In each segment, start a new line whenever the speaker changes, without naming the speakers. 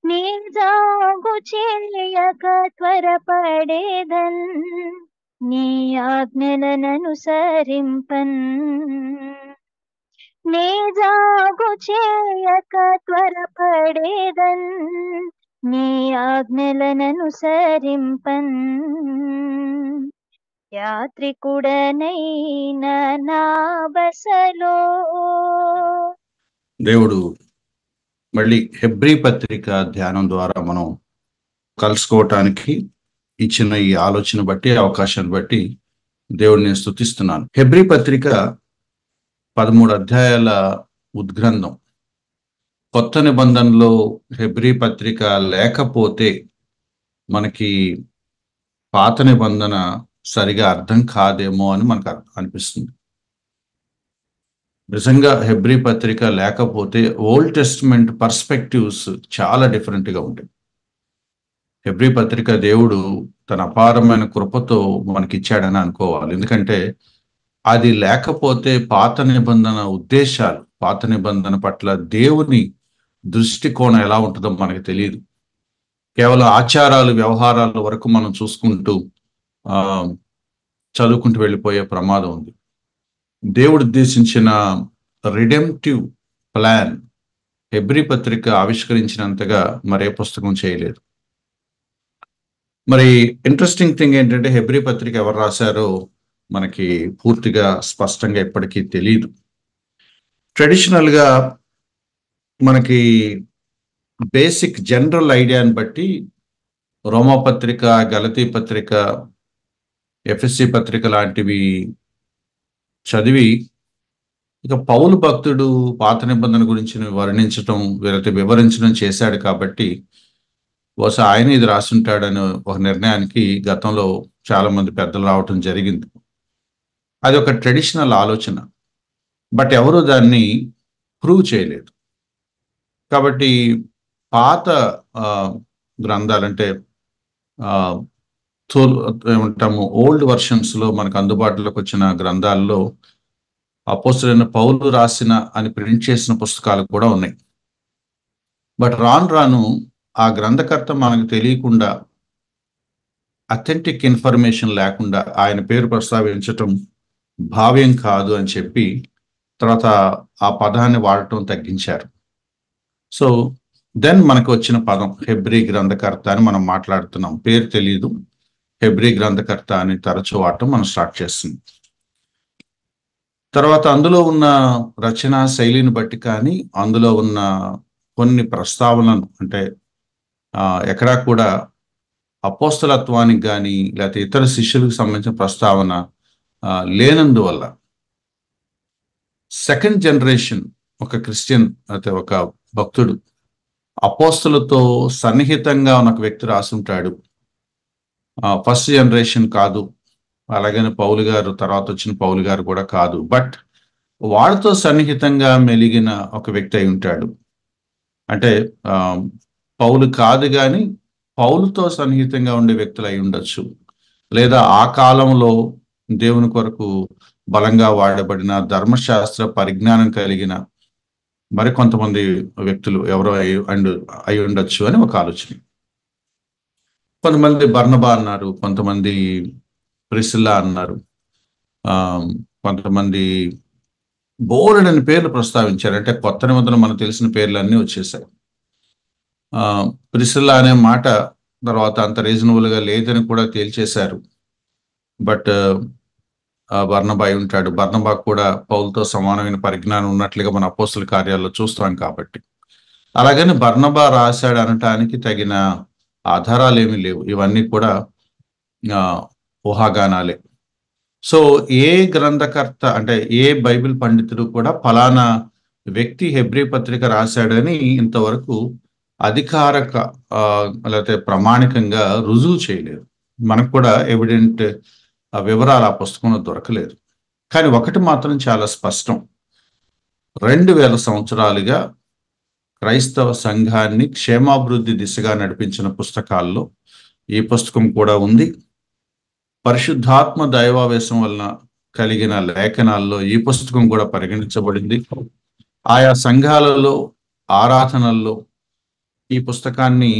నీ జాగు చేయక త్వరపడేదన్, నీ ఆజ్ఞలననుసరింపన్. నీ జాగు చేయక త్వరపడేదన్, నీ ఆజ్ఞలననుసరింపన్. యాత్రికుడనైన నా బసలో.
దేవుడు మళ్ళీ హెబ్రీ పత్రిక ధ్యానం ద్వారా మనం కలుసుకోవటానికి ఇచ్చిన ఈ ఆలోచన బట్టి, అవకాశాన్ని బట్టి దేవుడిని స్తుతిస్తున్నాను. హెబ్రీ పత్రిక 13 అధ్యాయాల ఉద్గ్రంథం. కొత్త నిబంధనలో హెబ్రీ పత్రిక లేకపోతే మనకి పాత నిబంధన సరిగా అర్థం కాదేమో అని మనకు అనిపిస్తుంది. నిజంగా హెబ్రీ పత్రిక లేకపోతే ఓల్డ్ టెస్టిమెంట్ పర్స్పెక్టివ్స్ చాలా డిఫరెంట్గా ఉంటాయి. హెబ్రీ పత్రిక దేవుడు తన అపారమైన కృపతో మనకిచ్చాడని అనుకోవాలి. ఎందుకంటే అది లేకపోతే పాత నిబంధన ఉద్దేశాలు, పాత నిబంధన పట్ల దేవుని దృష్టికోణం ఎలా ఉంటుందో మనకు తెలియదు. కేవలం ఆచారాలు, వ్యవహారాల వరకు మనం చూసుకుంటూ చదువుకుంటూ వెళ్ళిపోయే ప్రమాదం ఉంది. దేవుడు ఉద్దేశించిన రిడెంప్టివ్ ప్లాన్ హెబ్రీ పత్రిక ఆవిష్కరించినంతగా మరే పుస్తకం చేయలేదు. మరి ఇంట్రెస్టింగ్ థింగ్ ఏంటంటే హెబ్రీ పత్రిక ఎవరు రాశారో మనకి పూర్తిగా స్పష్టంగా ఎప్పటికీ తెలియదు. ట్రెడిషనల్గా మనకి బేసిక్ జనరల్ ఐడియాని బట్టి రోమా పత్రిక, గలతీ పత్రిక, ఎఫెసీ పత్రిక లాంటివి చదివి ఇక పౌలు భక్తుడు పాత నిబంధన గురించి వర్ణించటం, వివరించడం చేశాడు కాబట్టి బహుశా ఆయన ఇది రాసుంటాడని ఒక నిర్ణయానికి గతంలో చాలా మంది పెద్దలు రావటం జరిగింది. అది ఒక ట్రెడిషనల్ ఆలోచన, బట్ ఎవరు దాన్ని ప్రూవ్ చేయలేదు. కాబట్టి పాత గ్రంథాలంటే ఏమంటాము ఓల్డ్ వర్షన్స్లో మనకు అందుబాటులోకి వచ్చిన గ్రంథాల్లో అపోస్తలుడైన పౌలు రాసిన అని ప్రింట్ చేసిన పుస్తకాలు కూడా ఉన్నాయి. బట్ రాను రాను ఆ గ్రంథకర్త మనకు తెలియకుండా, అథెంటిక్ ఇన్ఫర్మేషన్ లేకుండా ఆయన పేరు ప్రస్తావించటం భావ్యం కాదు అని చెప్పి తర్వాత ఆ పదాన్ని వాడటం తగ్గించారు. సో దెన్ మనకు వచ్చిన పదం హెబ్రీ గ్రంథకర్త అని మనం మాట్లాడుతున్నాం. పేరు తెలియదు, హెబ్రీ గ్రంథకర్త అని తరచూ వాడటం మనం స్టార్ట్ చేస్తుంది. తర్వాత అందులో ఉన్న రచనా శైలిని బట్టి కానీ, అందులో ఉన్న కొన్ని ప్రస్తావనలు అంటే ఎక్కడా కూడా అపోస్తలత్వానికి కానీ లేకపోతే ఇతర శిష్యులకు సంబంధించిన ప్రస్తావన లేనందువల్ల సెకండ్ జనరేషన్ ఒక క్రిస్టియన్ అయితే ఒక భక్తుడు అపోస్తలతో సన్నిహితంగా ఉన్న ఒక వ్యక్తి రాసుంటాడు. ఫస్ట్ జనరేషన్ కాదు, అలాగని పౌలు గారు తర్వాత వచ్చిన పౌలు గారు కూడా కాదు, బట్ వాడితో సన్నిహితంగా మెలిగిన ఒక వ్యక్తి అయి ఉంటాడు. అంటే పౌలు కాదు కానీ పౌలుతో సన్నిహితంగా ఉండే వ్యక్తులు అయి ఉండొచ్చు, లేదా ఆ కాలంలో దేవుని కొరకు బలంగా వాడబడిన ధర్మశాస్త్ర పరిజ్ఞానం కలిగిన మరికొంతమంది వ్యక్తులు ఎవరో అయి ఉండొచ్చు అని ఒక ఆలోచన. కొంతమంది బర్నబా అన్నారు, కొంతమంది ప్రిసిల్లా అన్నారు, కొంతమంది బోలెడని పేర్లు ప్రస్తావించారు. అంటే కొత్త నిబంధనలు మనకు తెలిసిన పేర్లు అన్నీ వచ్చేసాయి. ప్రిసిల్లా అనే మాట తర్వాత అంత రీజనబుల్గా లేదని కూడా తేల్చేశారు. బట్ బర్నబా అయి ఉంటాడు. బర్నబా కూడా పౌలుతో సమానమైన పరిజ్ఞానం ఉన్నట్లుగా మన అపోస్తల కార్యాల్లో చూస్తాం కాబట్టి. అలాగని బర్నబా రాశాడు అనటానికి తగిన ఆధారాలు ఏమీ లేవు. ఇవన్నీ కూడా ఊహాగానాలే. సో ఏ గ్రంథకర్త అంటే ఏ బైబిల్ పండితుడు కూడా ఫలానా వ్యక్తి హెబ్రీ పత్రిక రాశాడని ఇంతవరకు అధికారక లేకపోతే ప్రామాణికంగా రుజువు చేయలేదు. మనకు కూడా ఎవిడెంట్ వివరాలు ఆ పుస్తకంలో దొరకలేదు. కానీ ఒకటి మాత్రం చాలా స్పష్టం, 2000 సంవత్సరాలుగా క్రైస్తవ సంఘాన్ని క్షేమాభివృద్ధి దిశగా నడిపించిన పుస్తకాల్లో ఈ పుస్తకం కూడా ఉంది. పరిశుద్ధాత్మ దైవావేశం వలన కలిగిన లేఖనాల్లో ఈ పుస్తకం కూడా పరిగణించబడింది. ఆయా సంఘాలలో ఆరాధనల్లో ఈ పుస్తకాన్ని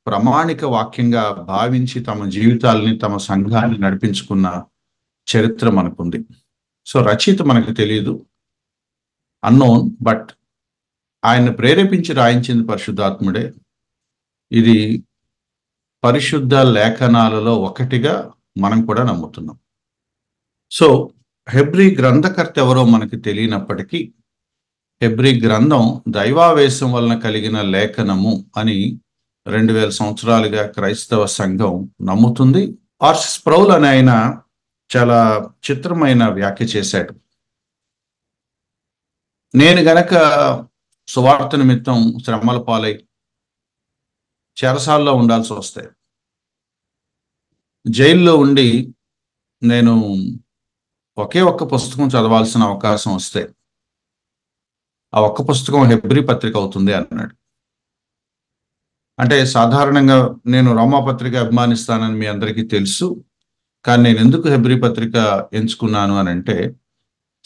ప్రామాణిక వాక్యంగా భావించి తమ జీవితాలని, తమ సంఘాన్ని నడిపించుకున్న చరిత్ర మనకుంది. సో రచయిత మనకు తెలియదు, అన్నోన్, బట్ ఆయన ప్రేరేపించి రాయించింది పరిశుద్ధాత్ముడే. ఇది పరిశుద్ధ లేఖనాలలో ఒకటిగా మనం కూడా నమ్ముతున్నాం. సో హెబ్రీ గ్రంథకర్త ఎవరో మనకి తెలియనప్పటికీ హెబ్రీ గ్రంథం దైవావేశం వలన కలిగిన లేఖనము అని 2000 సంవత్సరాలుగా క్రైస్తవ సంఘం నమ్ముతుంది. ఆర్సిస్ స్ప్రౌల్ అనే ఆయన చాలా చిత్రమైన వ్యాఖ్య చేశాడు. నేను గనక సువార్త నిమిత్తం శ్రమల పాలై చెరసాల్లో ఉండాల్సి వస్తే, జైల్లో ఉండి నేను ఒకే ఒక్క పుస్తకం చదవాల్సిన అవకాశం వస్తే ఆ ఒక్క పుస్తకం హెబ్రీ పత్రిక అవుతుంది అన్నాడు. అంటే సాధారణంగా నేను రోమా పత్రిక అభిమానిస్తానని మీ అందరికీ తెలుసు, కానీ నేను ఎందుకు హెబ్రీ పత్రిక ఎంచుకున్నాను అని అంటే,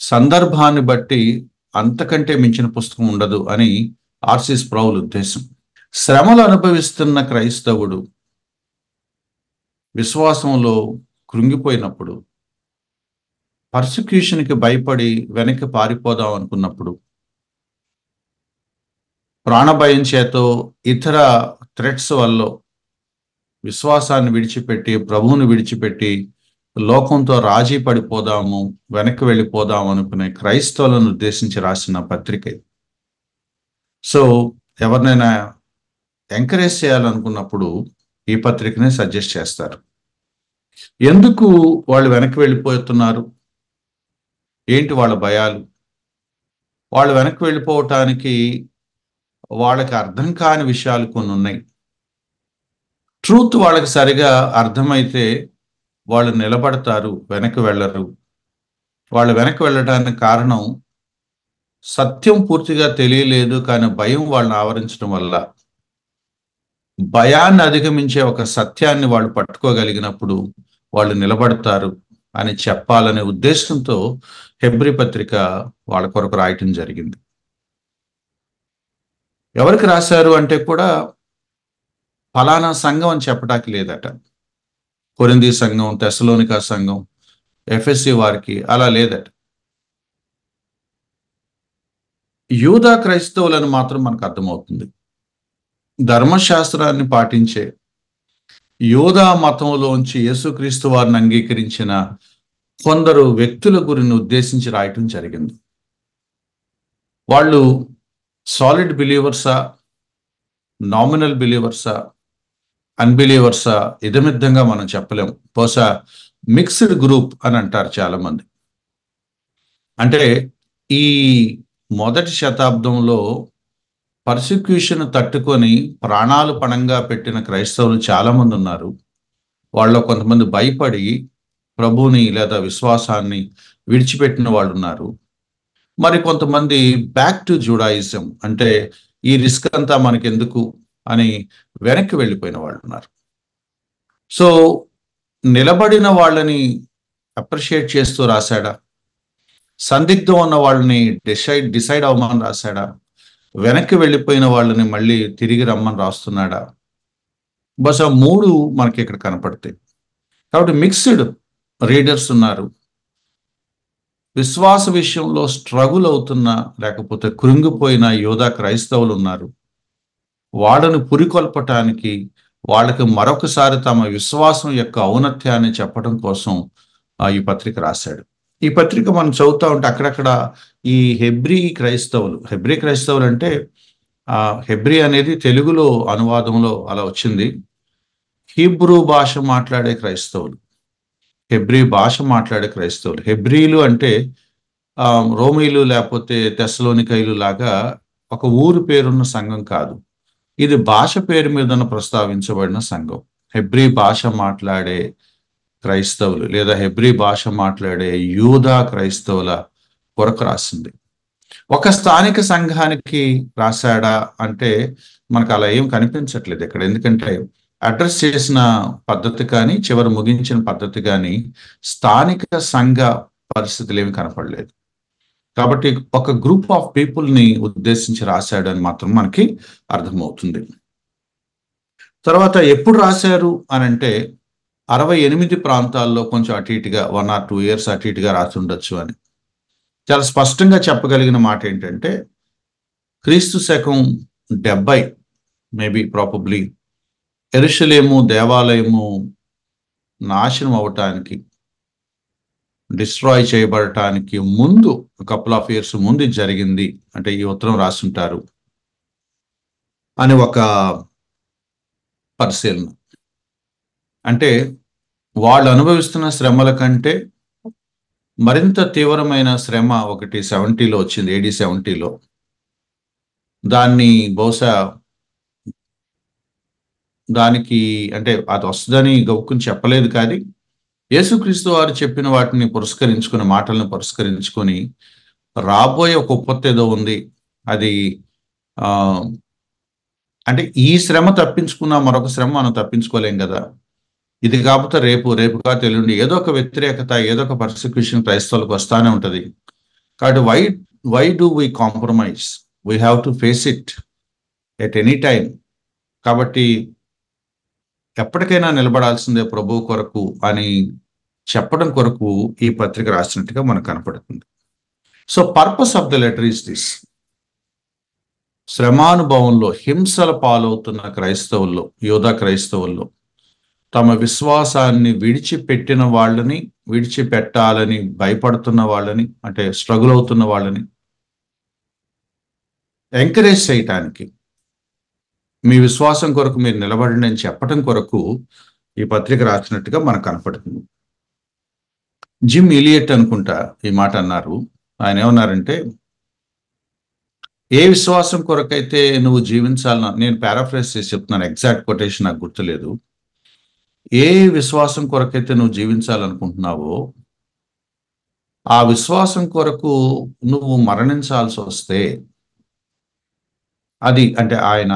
సందర్భాన్ని బట్టి అంతకంటే మించిన పుస్తకం ఉండదు అని ఆర్సిస్ స్ప్రౌల్ ఉద్దేశం. శ్రమలు అనుభవిస్తున్న క్రైస్తవుడు విశ్వాసంలో కృంగిపోయినప్పుడు, పర్సిక్యూషన్కి భయపడి వెనక్కి పారిపోదాం అనుకున్నప్పుడు, ప్రాణభయం చేతో ఇతర థ్రెట్స్ వల్ల విశ్వాసాన్ని విడిచిపెట్టి, ప్రభువుని విడిచిపెట్టి లోకంతో రాజీ పడిపోదాము, వెనక్కి వెళ్ళిపోదాం అనుకునే క్రైస్తవులను ఉద్దేశించి రాసిన పత్రిక. సో ఎవరినైనా ఎంకరేజ్ చేయాలనుకున్నప్పుడు ఈ పత్రికనే సజెస్ట్ చేస్తారు. ఎందుకు వాళ్ళు వెనక్కి వెళ్ళిపోతున్నారు, ఏంటి వాళ్ళ భయాలు, వాళ్ళు వెనక్కి వెళ్ళిపోవటానికి వాళ్ళకి అర్థం కాని విషయాలు కొన్ని ఉన్నాయి. ట్రూత్ వాళ్ళకి సరిగా అర్థమైతే వాళ్ళు నిలబడతారు, వెనక్కి వెళ్ళరు. వాళ్ళు వెనక్కి వెళ్ళడానికి కారణం సత్యం పూర్తిగా తెలియలేదు, కానీ భయం వాళ్ళని ఆవరించడం వల్ల. భయాన్ని అధిగమించే ఒక సత్యాన్ని వాళ్ళు పట్టుకోగలిగినప్పుడు వాళ్ళు నిలబడతారు అని చెప్పాలనే ఉద్దేశంతో హెబ్రీ పత్రిక వాళ్ళ కొరకు రాయటం జరిగింది. ఎవరికి రాశారు అంటే కూడా ఫలానా సంఘం అని చెప్పడానికి లేదట. కొరింథీ సంఘం, తెస్సలోనికా సంఘం, ఎఫెసీ వారికి అలా లేదట. యూదా క్రైస్తవులను మాత్రం మనకు అర్థమవుతుంది. ధర్మశాస్త్రాన్ని పాటించే యూదా మతంలోంచి యేసుక్రీస్తు వారిని అంగీకరించిన కొందరు వ్యక్తుల గురిని ఉద్దేశించి రాయటం జరిగింది. వాళ్ళు సాలిడ్ బిలీవర్సా, నామినల్ బిలీవర్సా, అన్బిలీవర్సా, ఇదమిద్దంగా మనం చెప్పలేం. బహుశా మిక్స్డ్ గ్రూప్ అని అంటారు చాలా మంది. అంటే ఈ మొదటి శతాబ్దంలో పర్సిక్యూషన్ తట్టుకొని ప్రాణాలు పణంగా పెట్టిన క్రైస్తవులు చాలా మంది ఉన్నారు. వాళ్ళలో కొంతమంది భయపడి ప్రభువుని లేదా విశ్వాసాన్ని విడిచిపెట్టిన వాళ్ళు ఉన్నారు. మరి కొంతమంది బ్యాక్ టు జుడాయిజం, అంటే ఈ రిస్క్ అంతా మనకెందుకు అని వెనక్కి వెళ్ళిపోయిన వాళ్ళు ఉన్నారు. సో నిలబడిన వాళ్ళని అప్రిషియేట్ చేస్తూ రాశాడా, సందిగ్ధం ఉన్న వాళ్ళని డిసైడ్ అవ్వమని రాశాడా, వెనక్కి వెళ్ళిపోయిన వాళ్ళని మళ్ళీ తిరిగి రమ్మని రాస్తున్నాడా? బహుశా 3 మనకి ఇక్కడ కనపడతాయి. కాబట్టి మిక్స్డ్ రీడర్స్ ఉన్నారు. విశ్వాస విషయంలో స్ట్రగుల్ అవుతున్న, లేకపోతే కృంగిపోయిన యోధా క్రైస్తవులు ఉన్నారు. వాళ్ళను పురికొల్పటానికి, వాళ్ళకి మరొకసారి తమ విశ్వాసం యొక్క ఔన్నత్యాన్ని చెప్పడం కోసం ఈ పత్రిక రాశాడు. ఈ పత్రిక మనం చదువుతా ఉంటే అక్కడక్కడ ఈ హెబ్రీ క్రైస్తవులు అంటే హెబ్రీ అనేది తెలుగులో అనువాదంలో అలా వచ్చింది. హీబ్రూ భాష మాట్లాడే క్రైస్తవులు, హెబ్రీ భాష మాట్లాడే క్రైస్తవులు. హెబ్రీలు అంటే రోమీలు లేకపోతే తెస్సలోనికైలు లాగా ఒక ఊరు పేరున్న సంఘం కాదు. ఇది భాష పేరు మీద ప్రస్తావించబడిన సంఘం. హెబ్రీ భాష మాట్లాడే క్రైస్తవులు లేదా హెబ్రీ భాష మాట్లాడే యూదా క్రైస్తవుల కొరకు రాసింది. ఒక స్థానిక సంఘానికి రాశాడా అంటే మనకు అలా ఏం కనిపించట్లేదు ఇక్కడ. ఎందుకంటే అడ్రస్ చేసిన పద్ధతి కానీ చివరి ముగించిన పద్ధతి కానీ స్థానిక సంఘ పరిస్థితులు ఏమి కనపడలేదు. కాబట్టి ఒక గ్రూప్ ఆఫ్ పీపుల్ని ఉద్దేశించి రాశాడని మాత్రం మనకి అర్థమవుతుంది. తర్వాత ఎప్పుడు రాశారు అని అంటే 68 ప్రాంతాల్లో కొంచెం అటు ఇటుగా 1 or 2 years అటు ఇటుగా రాసి ఉండొచ్చు అని. చాలా స్పష్టంగా చెప్పగలిగిన మాట ఏంటంటే క్రీస్తు శకం 70 మేబీ ప్రాబబ్లీ యెరూషలేము దేవాలయము నాశనం అవటానికి, డిస్ట్రాయ్ చేయబడటానికి ముందు కపుల్ ఆఫ్ ఇయర్స్ ముందు ఇది జరిగింది అంటే ఈ ఉత్తరం రాసుంటారు అని ఒక పరిశీలన. అంటే వాళ్ళు అనుభవిస్తున్న శ్రమల కంటే మరింత తీవ్రమైన శ్రమ ఒకటి 70లో వచ్చింది, AD 70లో. బహుశా దానికి అంటే అది వస్తుందని గౌక్కుని చెప్పలేదు, కానీ యేసుక్రీస్తు వారు చెప్పిన వాటిని పురస్కరించుకుని, మాటలను పురస్కరించుకొని రాబోయే ఒక ఉపత్తి ఏదో ఉంది. అది అంటే ఈ శ్రమ తప్పించుకున్న మరొక శ్రమ మనం తప్పించుకోలేం కదా. ఇది కాకపోతే రేపు కాదు ఎల్లుండి ఏదో ఒక వ్యతిరేకత, ఏదో ఒక పర్సిక్యూషన్ క్రైస్తవులకు వస్తానే ఉంటుంది. కాబట్టి why do we compromise? We have to face it at any time. కాబట్టి ఎప్పటికైనా నిలబడాల్సిందే ప్రభు కొరకు అని చెప్పడం కొరకు ఈ పత్రిక రాసినట్టుగా మనకు కనపడుతుంది. So purpose of the letter is this. శ్రమానుభవంలో హింసల పాలవుతున్న క్రైస్తవుల్లో, యోధా క్రైస్తవుల్లో తమ విశ్వాసాన్ని విడిచిపెట్టిన వాళ్ళని, విడిచిపెట్టాలని భయపడుతున్న వాళ్ళని, అంటే స్ట్రగుల్ అవుతున్న వాళ్ళని ఎంకరేజ్ చేయటానికి, మీ విశ్వాసం కొరకు మీరు నిలబడండి అని చెప్పడం కొరకు ఈ పత్రిక రాసినట్టుగా మనకు కనపడుతుంది. జిమ్ ఎలియట్ అనుకుంటా ఈ మాట అన్నారు. ఆయన ఏమన్నారంటే, ఏ విశ్వాసం కొరకైతే నువ్వు జీవించాలన్నా, నేను పారాఫ్రేజ్ చేసి చెప్తున్నాను, ఎగ్జాక్ట్ కొటేషన్ నాకు గుర్తులేదు. ఏ విశ్వాసం కొరకైతే నువ్వు జీవించాలనుకుంటున్నావో ఆ విశ్వాసం కొరకు నువ్వు మరణించాల్సి వస్తే, అది అంటే ఆయన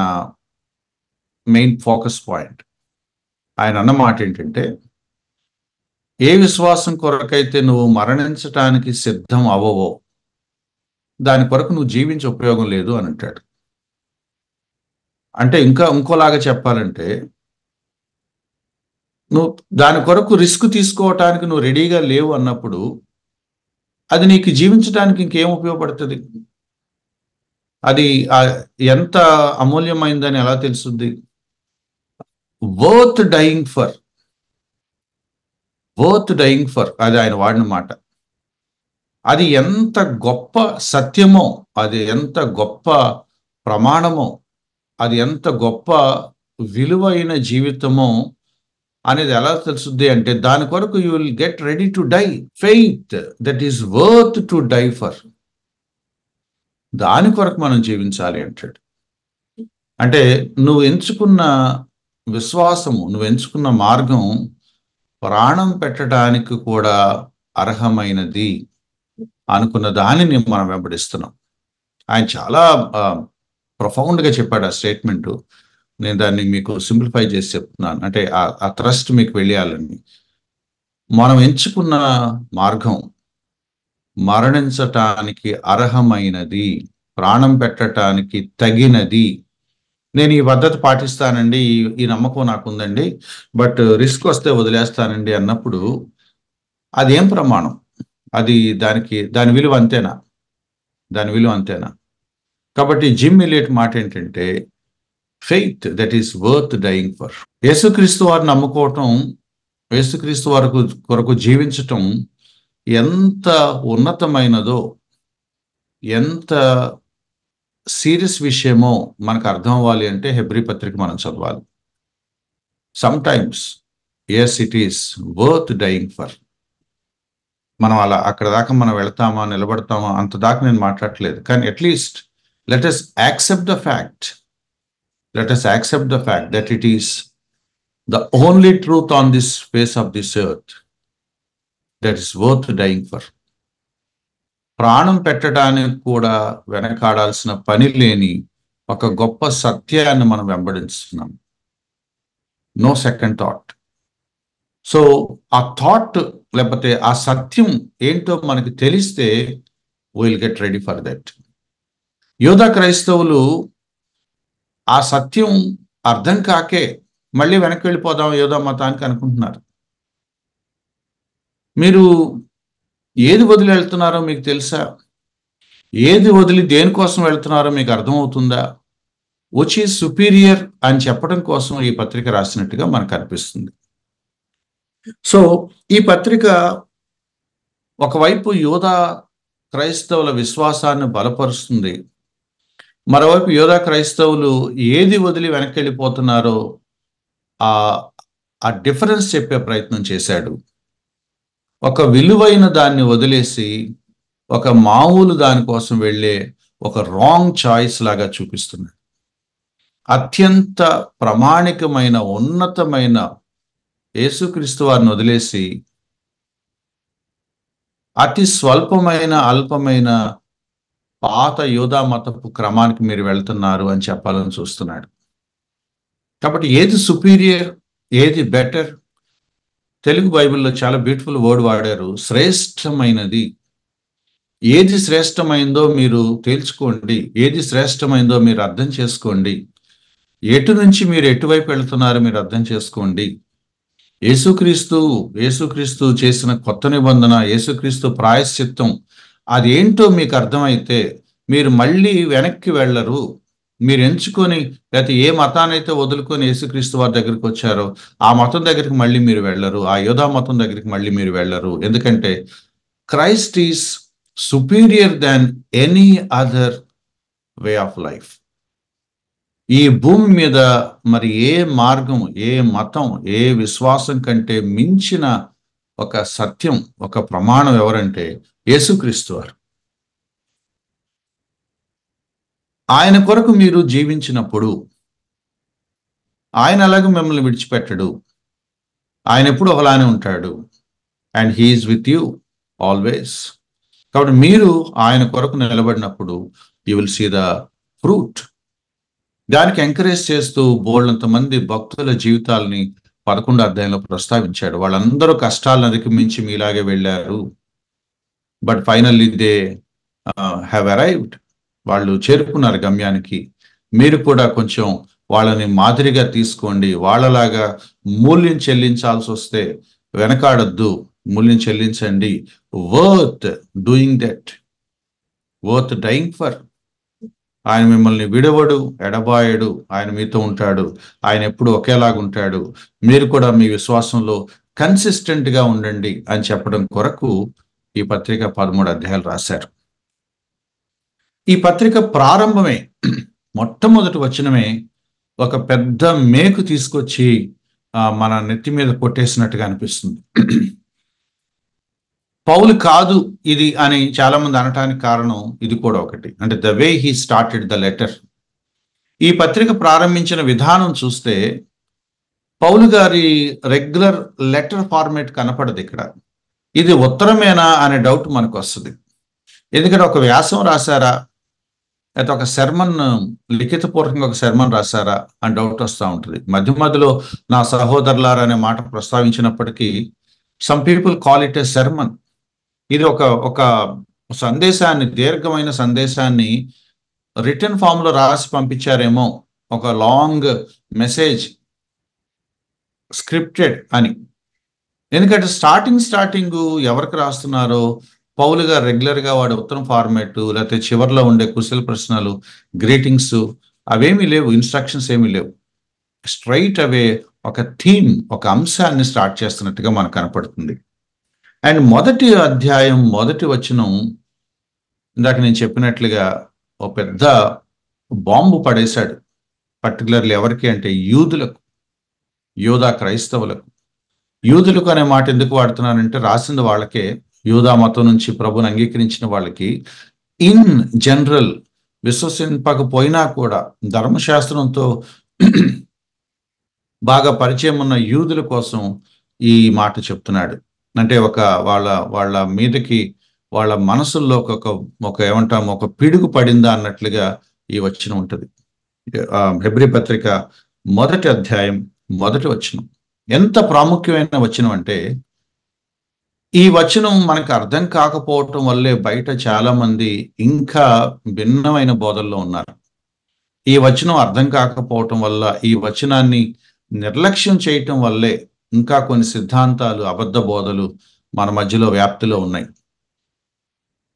మెయిన్ ఫోకస్ పాయింట్. ఆయన అన్నమాట ఏంటంటే, ఏ విశ్వాసం కొరకైతే నువ్వు మరణించటానికి సిద్ధం అవ్వవో దాని కొరకు నువ్వు జీవించే ఉపయోగం లేదు అని అంటాడు. అంటే ఇంకోలాగా చెప్పాలంటే, నువ్వు దాని కొరకు రిస్క్ తీసుకోవటానికి నువ్వు రెడీగా లేవు అన్నప్పుడు అది నీకు జీవించడానికి ఇంకేం ఉపయోగపడుతుంది? అది ఎంత అమూల్యమైందని ఎలా తెలుస్తుంది? వర్త్ డయింగ్ ఫర్ అది ఆయన వాడిన మాట. అది ఎంత గొప్ప సత్యమో, అది ఎంత గొప్ప ప్రమాణమో, అది ఎంత గొప్ప విలువైన జీవితమో అనేది ఎలా తెలుస్తుంది అంటే, దాని కొరకు you will get ready to die. Faith that is worth to die for. దాని కొరకు మనం జీవించాలి అంటాడు. అంటే నువ్వు ఎంచుకున్న విశ్వాసము, నువ్వు ఎంచుకున్న మార్గం ప్రాణం పెట్టడానికి కూడా అర్హమైనది అనుకున్న దానిని మనం వెంబడిస్తున్నాం. ఆయన చాలా ప్రొఫౌండ్గా చెప్పాడు ఆ స్టేట్మెంట్. నేను దాన్ని మీకు సింప్లిఫై చేసి చెప్తున్నాను, అంటే ఆ థ్రస్ట్ మీకు వెళ్ళాలని. మనం ఎంచుకున్న మార్గం మరణించటానికి అర్హమైనది, ప్రాణం పెట్టడానికి తగినది. నేను ఈ పద్ధతి పాటిస్తానండి, ఈ నమ్మకం నాకుందండి, బట్ రిస్క్ వస్తే వదిలేస్తానండి అన్నప్పుడు అదేం ప్రమాణం? అది దాని విలువ అంతేనా? కాబట్టి జిమ్ ఎలియట్ మాట ఏంటంటే, faith that is worth dying for. యేసుక్రీస్తు వారిని నమ్ముకోవటం, యేసుక్రీస్తు వారి కొరకు జీవించటం ఎంత ఉన్నతమైనదో, ఎంత సీరియస్ విషయమో మనకు అర్థం అవ్వాలి అంటే హెబ్రీ పత్రిక మనం చదవాలి. Sometimes as it is worth dying for. మనం అక్కడ దాకా మనం వెళ్తామా, నిలబడతామా అంత దాకా నేను మాట్లాడట్లేదు, కానీ at least let us accept the fact that it is the only truth on this face of this earth that is worth dying for. ప్రాణం పెట్టడానికి కూడా వెనకాడాల్సిన పని లేని ఒక గొప్ప సత్యాన్ని మనం వెంబడిస్తున్నాం. No second thought. సో ఆ థాట్ లేకపోతే ఆ సత్యం ఏంటో మనకి తెలిస్తే will get ready for that. యోధా క్రైస్తవులు ఆ సత్యం అర్థం కాకే మళ్ళీ వెనక్కి వెళ్ళిపోదాం యోధా మతానికి అనుకుంటున్నారు. మీరు ఏది వదిలి వెళ్తున్నారో మీకు తెలుసా? ఏది వదిలి దేనికోసం వెళ్తున్నారో మీకు అర్థమవుతుందా? విచ్ ఈజ్ సుపీరియర్ అని చెప్పడం కోసం ఈ పత్రిక రాసినట్టుగా మనకు అనిపిస్తుంది. సో ఈ పత్రిక ఒకవైపు యూదా క్రైస్తవుల విశ్వాసాన్ని బలపరుస్తుంది, మరోవైపు యూదా క్రైస్తవులు ఏది వదిలి వెనక్కి వెళ్ళిపోతున్నారో ఆ డిఫరెన్స్ చెప్పే ప్రయత్నం చేశాడు. ఒక విలువైన దాన్ని వదిలేసి ఒక మామూలు దానికోసం వెళ్ళే ఒక రాంగ్ చాయిస్ లాగా చూపిస్తున్నాడు. అత్యంత ప్రామాణికమైన ఉన్నతమైన యేసుక్రీస్తు వారిని వదిలేసి అతి స్వల్పమైన అల్పమైన పాత యూదా మతపు క్రమానికి మీరు వెళ్తున్నారు అని చెప్పాలని చూస్తున్నాడు. కాబట్టి ఏది సుపీరియర్, ఏది బెటర్? తెలుగు బైబిల్లో చాలా బ్యూటిఫుల్ వర్డ్ వాడారు, శ్రేష్టమైనది. ఏది శ్రేష్టమైందో మీరు తేల్చుకోండి, ఏది శ్రేష్టమైందో మీరు అర్థం చేసుకోండి, ఎటు నుంచి మీరు ఎటువైపు వెళ్తున్నారో మీరు అర్థం చేసుకోండి. యేసుక్రీస్తు చేసిన కొత్త నిబంధన, యేసుక్రీస్తు ప్రాయశ్చిత్తం అదేంటో మీకు అర్థమైతే మీరు మళ్ళీ వెనక్కి వెళ్ళరు. మీరు ఎంచుకొని లేకపోతే ఏ మతానైతే వదులుకొని యేసుక్రీస్తు వారి దగ్గరికి వచ్చారో ఆ మతం దగ్గరికి మళ్ళీ మీరు వెళ్ళరు, ఆ యోధా మతం దగ్గరికి మళ్ళీ మీరు వెళ్ళరు. ఎందుకంటే Christ is superior than any other way of life. ఈ భూమి మీద మరి ఏ మార్గం, ఏ మతం, ఏ విశ్వాసం కంటే మించిన ఒక సత్యం, ఒక ప్రమాణం ఎవరంటే యేసుక్రీస్తు వారు. ఆయన కొరకు మీరు జీవించినప్పుడు ఆయన అలాగే మిమ్మల్ని విడిచిపెట్టడు. ఆయన ఎప్పుడు ఒకలానే ఉంటాడు. And he is with you always. కాబట్టి మీరు ఆయన కొరకు నిలబడినప్పుడు you will see the fruit. దానికి ఎంకరేజ్ చేస్తూ బోల్డంత మంది భక్తుల జీవితాలని 11వ అధ్యాయంలో ప్రస్తావించాడు. వాళ్ళందరూ కష్టాలను అధిగమించి మీలాగే వెళ్ళారు, but finally they have arrived. వాళ్ళు చేరుకున్నారు గమ్యానికి. మీరు కూడా కొంచెం వాళ్ళని మాదిరిగా తీసుకోండి. వాళ్ళలాగా మూల్యం చెల్లించాల్సి వస్తే వెనకాడద్దు, మూల్యం చెల్లించండి. Worth doing that, worth dying for. ఆయన మిమ్మల్ని విడవడు, ఎడబాయడు. ఆయన మీతో ఉంటాడు. ఆయన ఎప్పుడు ఒకేలాగుంటాడు. మీరు కూడా మీ విశ్వాసంలో కన్సిస్టెంట్గా ఉండండి అని చెప్పడం కొరకు ఈ పత్రిక 13 అధ్యాయాలు రాశారు. ఈ పత్రిక ప్రారంభమే, మొట్టమొదటి వచనమే ఒక పెద్ద మేకు తీసుకొచ్చి మన నెత్తి మీద కొట్టేసినట్టుగా అనిపిస్తుంది. పౌలు కాదు ఇది అని చాలా మంది అనటానికి కారణం ఇది కూడా ఒకటి. అంటే the way he started the letter. ఈ పత్రిక ప్రారంభించిన విధానం చూస్తే పౌలు గారి రెగ్యులర్ లెటర్ ఫార్మేట్ కనపడదు ఇక్కడ. ఇది ఉత్తరమేనా అనే డౌట్ మనకు వస్తుంది. ఎందుకంటే ఒక వ్యాసం రాశారా, అయితే ఒక సెర్మన్, లిఖితపూర్వకంగా ఒక సెర్మన్ రాశారా అని డౌట్ వస్తూ ఉంటుంది. మధ్య మధ్యలో నా సహోదరులారా అనే మాట ప్రస్తావించినప్పటికీ some people call it a sermon. ఇది ఒక సందేశాన్ని, దీర్ఘమైన సందేశాన్ని రిటర్న్ ఫామ్ లో రాసి పంపించారేమో, ఒక లాంగ్ మెసేజ్ స్క్రిప్టెడ్ అని. ఎందుకంటే స్టార్టింగ్ ఎవరికి రాస్తున్నారో పౌలు గారు రెగ్యులర్గా వాడే ఉత్తరం ఫార్మాట్, లేకపోతే చివరిలో ఉండే కుశల ప్రశ్నలు, గ్రీటింగ్స్ అవేమీ లేవు, ఇన్స్ట్రక్షన్స్ ఏమీ లేవు. స్ట్రైట్ అవే ఒక థీమ్, ఒక అంశాన్ని స్టార్ట్ చేస్తున్నట్టుగా మనకు కనపడుతుంది. అండ్ మొదటి అధ్యాయం మొదటి వచనం ఇందాక నేను చెప్పినట్లుగా ఒక పెద్ద బాంబు పడేశాడు. పర్టికులర్లీ ఎవరికి అంటే యూదులకు, యూదా క్రైస్తవులకు. యూదులకు అనే మాట ఎందుకు వాడుతున్నానంటే రాసింది వాళ్ళకే, యూదా మతం నుంచి ప్రభుని అంగీకరించిన వాళ్ళకి. ఇన్ జనరల్ విశ్వసింపకపోయినా కూడా ధర్మశాస్త్రంతో బాగా పరిచయం ఉన్న యూదుల కోసం ఈ మాట చెప్తున్నాడు. అంటే వాళ్ళ మీదకి, వాళ్ళ మనసుల్లో ఒక ఏమంటాము, ఒక పిడుగు పడిందా అన్నట్లుగా ఈ వచనం ఉంటుంది. హెబ్రీ పత్రిక 1వ అధ్యాయం 1వ వచనం ఎంత ప్రాముఖ్యమైన వచనం అంటే, ఈ వచనం మనకు అర్థం కాకపోవటం వల్లే బయట చాలా మంది ఇంకా భిన్నమైన బోధల్లో ఉన్నారు. ఈ వచనం అర్థం కాకపోవటం వల్ల, ఈ వచనాన్ని నిర్లక్ష్యం చేయటం వల్లే ఇంకా కొన్ని సిద్ధాంతాలు, అబద్ధ బోధలు మన మధ్యలో వ్యాప్తిలో ఉన్నాయి.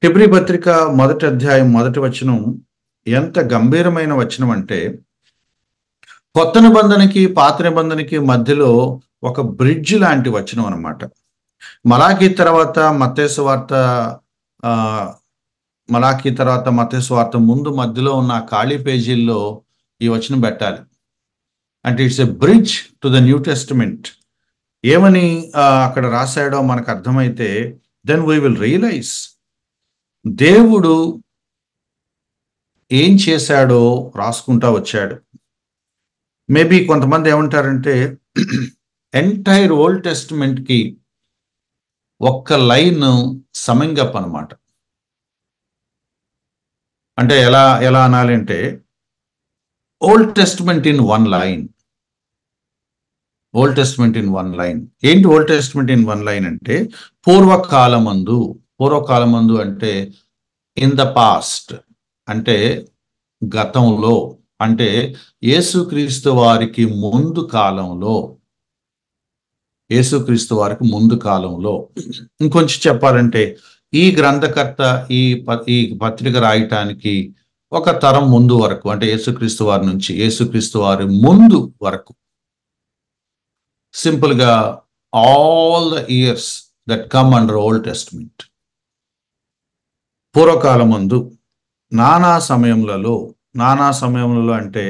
హెబ్రీ పత్రిక 1వ అధ్యాయం 1వ వచనం ఎంత గంభీరమైన వచనం అంటే, కొత్త నిబంధనకి పాత నిబంధనకి మధ్యలో ఒక బ్రిడ్జ్ లాంటి వచనం అన్నమాట. మలాకీ తర్వాత మత్తయి సువార్త, ముందు మధ్యలో ఉన్న ఖాళీ పేజీల్లో ఈ వచనం పెట్టాలి. అంటే it's a bridge to the new testament. ఏమని అక్కడ రాశాడో మనకు అర్థమైతే, దెన్ వీ విల్ రియలైజ్ దేవుడు ఏం చేశాడో రాసుకుంటా వచ్చాడు. మేబీ కొంతమంది ఏమంటారంటే, ఎంటైర్ ఓల్డ్ టెస్టిమెంట్ కి ఒక్క లైన్ సమింగ్ అప్ అనమాట. అంటే ఎలా అనాలి అంటే, Old Testament in one line. Old Testament in one line. ఏంటి Old Testament in one line అంటే, పూర్వకాలమందు అంటే ఇన్ ద పాస్ట్, అంటే గతంలో, అంటే యేసుక్రీస్తు వారికి ముందు కాలంలో. ఇంకొంచెం చెప్పాలంటే, ఈ గ్రంథకర్త ఈ పత్రిక రాయటానికి ఒక తరం ముందు వరకు, అంటే యేసుక్రీస్తు వారి నుంచి యేసుక్రీస్తు వారి ముందు వరకు, సింపుల్ గా all the years that come under Old Testament. పూర్వకాలమందు నానా సమయములలో అంటే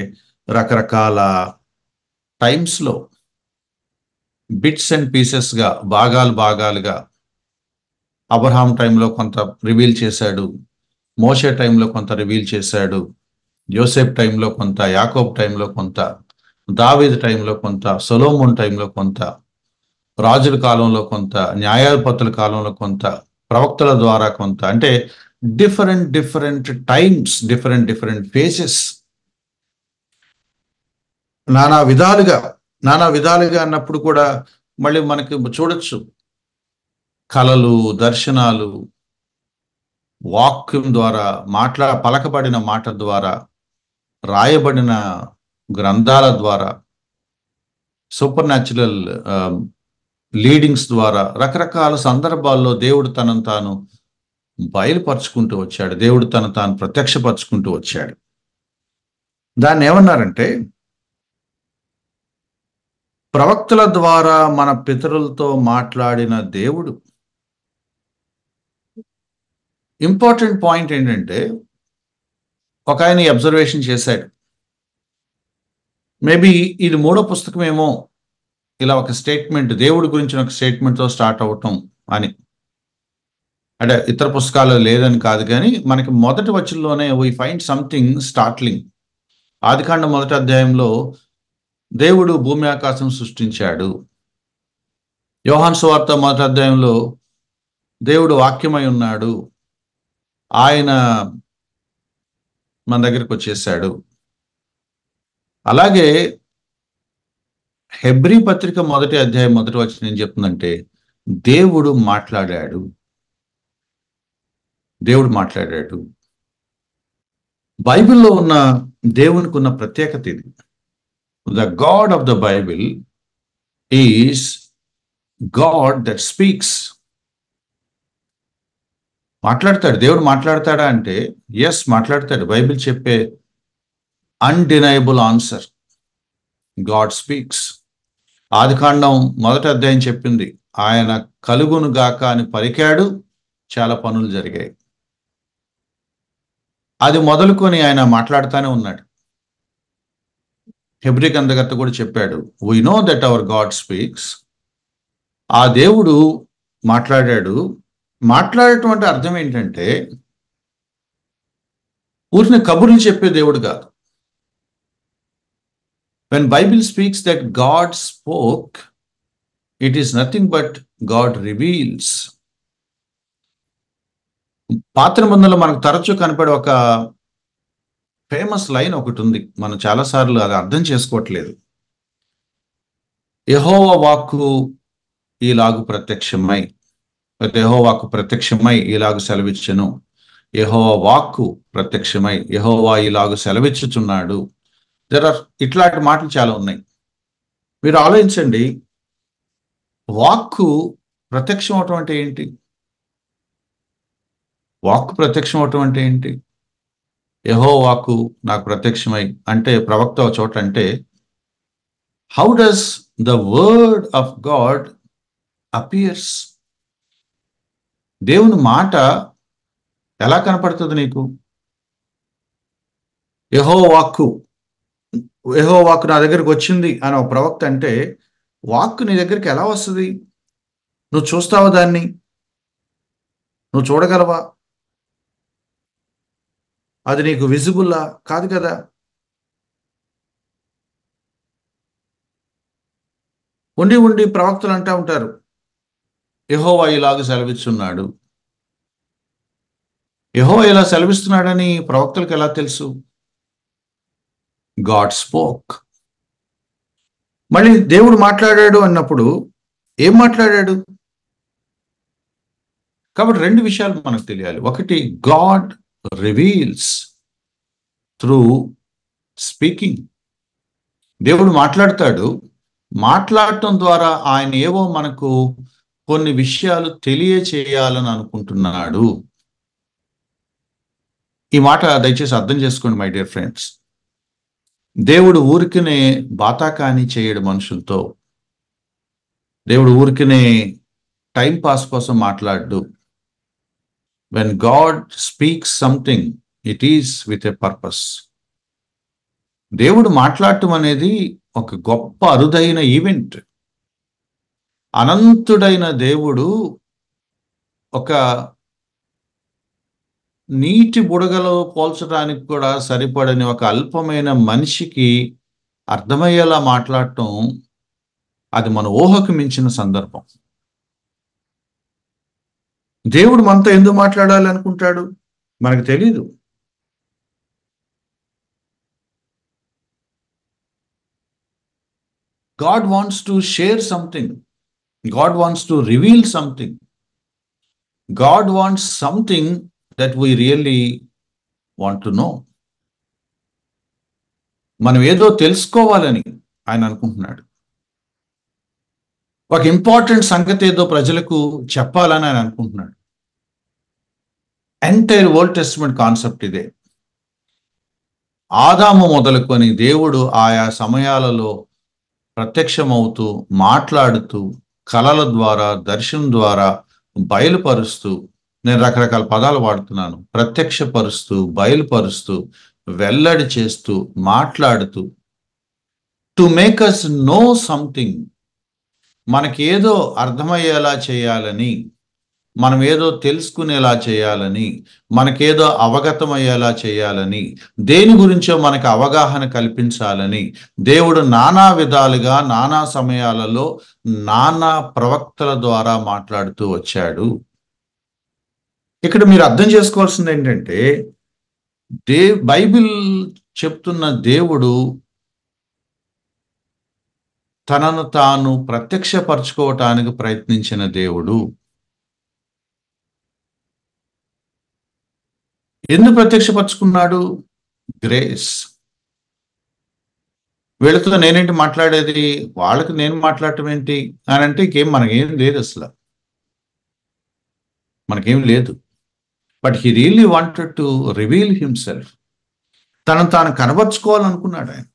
రకరకాల టైమ్స్లో, బిట్స్ అండ్ పీసెస్గా, భాగాలుగా, అబ్రహాం టైంలో కొంత రివీల్ చేశాడు, మోషే టైంలో కొంత రివీల్ చేశాడు, యోసేఫ్ టైంలో కొంత, యాకోబ్ టైంలో కొంత, దావీదు టైంలో కొంత, సొలొమోన్ టైంలో కొంత, రాజుల కాలంలో కొంత, న్యాయాధిపతుల కాలంలో కొంత, ప్రవక్తల ద్వారా కొంత. అంటే డిఫరెంట్ టైమ్స్, డిఫరెంట్ ఫేజెస్, నానా విధాలుగా అన్నప్పుడు కూడా మళ్ళీ మనకి చూడొచ్చు, కలలు, దర్శనాలు, వాక్యం ద్వారా, పలకబడిన మాట ద్వారా, రాయబడిన గ్రంథాల ద్వారా, సూపర్ న్యాచురల్ లీడింగ్స్ ద్వారా, రకరకాల సందర్భాల్లో దేవుడు తనను తాను బయలుపరుచుకుంటూ వచ్చాడు, దేవుడు తను తాను ప్రత్యక్షపరుచుకుంటూ వచ్చాడు. దాన్ని ఏమన్నారంటే, ప్రవక్తల ద్వారా మన పితరులతో మాట్లాడిన దేవుడు. ఇంపార్టెంట్ పాయింట్ ఏంటంటే, ఒక ఆయన అబ్జర్వేషన్ చేశాడు. మేబీ ఇది 3వ పుస్తకమేమో, ఇలా ఒక స్టేట్మెంట్, దేవుడి గురించిన ఒక స్టేట్మెంట్తో స్టార్ట్ అవటం అని. అంటే ఇతర పుస్తకాలు లేదని కాదు, కానీ మనకి మొదటి వచనంలోనే వీ ఫైండ్ సంథింగ్ స్టార్ట్లింగ్. ఆదికాండం 1వ అధ్యాయంలో దేవుడు భూమి ఆకాశం సృష్టించాడు. యోహాను సువార్త 1వ అధ్యాయంలో దేవుడు వాక్యమై ఉన్నాడు, ఆయన మన దగ్గరికి వచ్చేసాడు. అలాగే హెబ్రీ పత్రిక 1వ అధ్యాయం 1వ వచనం ఏం చెప్తుందంటే, దేవుడు మాట్లాడాడు. బైబిల్లో ఉన్న దేవునికి ఉన్న ప్రత్యేకత ఇది. The God of the Bible is God that speaks. మాట్లాడతాడు. దేవుడు మాట్లాడతాడా అంటే, ఎస్ మాట్లాడతాడు. బైబిల్ చెప్పే అన్డినయబుల్ ఆన్సర్, గాడ్ స్పీక్స్. ఆదికాండం 1వ అధ్యాయం చెప్పింది, ఆయన కలుగును గాక అని పలికాడు, చాలా పనులు జరిగాయి. అది మొదలుకొని ఆయన మాట్లాడుతూనే ఉన్నాడు. హెబ్రీ గ్రంథకర్త కూడా చెప్పాడు, we know that hour God speaks. ఆ దేవుడు మాట్లాడాడు. మాట్లాడటం అంటే అర్థం ఏంటంటే, ఊరిని కబుర్లు చెప్పే దేవుడు కాదు. When Bible speaks that God spoke, it is nothing but God reveals. పాత నిబంధనలో మనకు తరచూ కనపడే ఒక ఫేమస్ లైన్ ఒకటి ఉంది. మనం చాలాసార్లు అది అర్థం చేసుకోవట్లేదు. యెహోవా వాక్కు ఈలాగు ప్రత్యక్షమై, యెహోవా వాక్కు ప్రత్యక్షమై ఈలాగు సెలవిచ్చెను, యెహోవా వాక్కు ప్రత్యక్షమై యెహోవా ఈలాగు సెలవిచ్చుచున్నాడు. ఇట్లాంటి మాటలు చాలా ఉన్నాయి. మీరు ఆలోచించండి, వాక్కు ప్రత్యక్షం అవటం అంటే ఏంటి? వాక్కు ప్రత్యక్షం అవటం అంటే ఏంటి? యెహోవా వాక్కు నాకు ప్రత్యక్షమై అంటే ప్రవక్త ఒక చోట అంటే, how does the word of God appears? దేవుని మాట ఎలా కనపడుతుంది నీకు? యెహోవా వాక్కు నా దగ్గరికి వచ్చింది అని ఒక ప్రవక్త అంటే, వాక్కు నీ దగ్గరికి ఎలా వస్తుంది? నువ్వు చూస్తావా దాన్ని? నువ్వు చూడగలవా? అది నీకు విజిబుల్లా? కాదు కదా. ఉండి ఉండి ప్రవక్తలు అంటూ ఉంటారు, యెహోవా ఇలాగ సెలవిస్తున్నాడు. యెహోవా ఇలా సెలవిస్తున్నాడని ప్రవక్తలకు ఎలా తెలుసు? God spoke. మళ్ళీ దేవుడు మాట్లాడాడు అన్నప్పుడు ఏం మాట్లాడాడు? కాబట్టి రెండు విషయాలు మనకు తెలియాలి. ఒకటి, గాడ్ రివీల్స్ త్రూ స్పీకింగ్. దేవుడు మాట్లాడతాడు, మాట్లాడటం ద్వారా ఆయన ఏవో మనకు కొన్ని విషయాలు తెలియచేయాలని అనుకుంటున్నాడు. ఈ మాట దయచేసి అర్థం చేసుకోండి మై డియర్ ఫ్రెండ్స్. దేవుడు ఊరికనే బాతాకాని చేయడు మనుషులతో. దేవుడు ఊరికనే టైం పాస్ కోసం మాట్లాడు. When God speaks something, it is with a purpose. దేవుడు మాట్లాడటం అనేది ఒక గొప్ప అరుదైన ఈవెంట్. అనంతుడైన దేవుడు ఒక నీటి బుడగలో పోల్చడానికి కూడా సరిపడని ఒక అల్పమైన మనిషికి అర్థమయ్యేలా మాట్లాడటం, అది మన ఊహకు మించిన సందర్భం. దేవుడు మనతో ఎందుకు మాట్లాడాలి అనుకుంటాడు మనకు తెలీదు. God wants to share something. God wants to reveal something. God wants something that we really want to know. మనం ఏదో తెలుసుకోవాలని ఆయన అనుకుంటున్నాడు. ఒక ఇంపార్టెంట్ సంగతి ఏదో ప్రజలకు చెప్పాలని ఆయన అనుకుంటున్నాడు. ఎంటైర్ ఓల్డ్ టెస్టిమెంట్ కాన్సెప్ట్ ఇదే. ఆదాము మొదలుకొని దేవుడు ఆయా సమయాలలో ప్రత్యక్షమవుతూ, మాట్లాడుతూ, కలల ద్వారా, దర్శనం ద్వారా బయలుపరుస్తూ, నేను రకరకాల పదాలు వాడుతున్నాను, ప్రత్యక్షపరుస్తూ, బయలుపరుస్తూ, వెల్లడి చేస్తూ, మాట్లాడుతూ, to make us know something, మనకేదో అర్థమయ్యేలా చేయాలని, మనం ఏదో తెలుసుకునేలా చేయాలని, మనకేదో అవగతమయ్యేలా చేయాలని, దేని గురించో మనకు అవగాహన కల్పించాలని దేవుడు నానా విధాలుగా, నానా సమయాలలో, నానా ప్రవక్తల ద్వారా మాట్లాడుతూ వచ్చాడు. ఇక్కడ మీరు అర్థం చేసుకోవాల్సింది ఏంటంటే, బైబిల్ చెప్తున్న దేవుడు తనను తాను ప్రత్యక్షపరచుకోవటానికి ప్రయత్నించిన దేవుడు. ఎందుకు ప్రత్యక్షపరచుకున్నాడు? గ్రేస్. వీళ్ళతో నేనేంటి మాట్లాడేది, వాళ్ళకి నేను మాట్లాడటం ఏంటి అని అంటే మనకేం లేదు, అసలు మనకేం లేదు. But he really wanted to reveal himself. తనను తాను కనబరుచుకోవాలనుకున్నాడు ఆయన.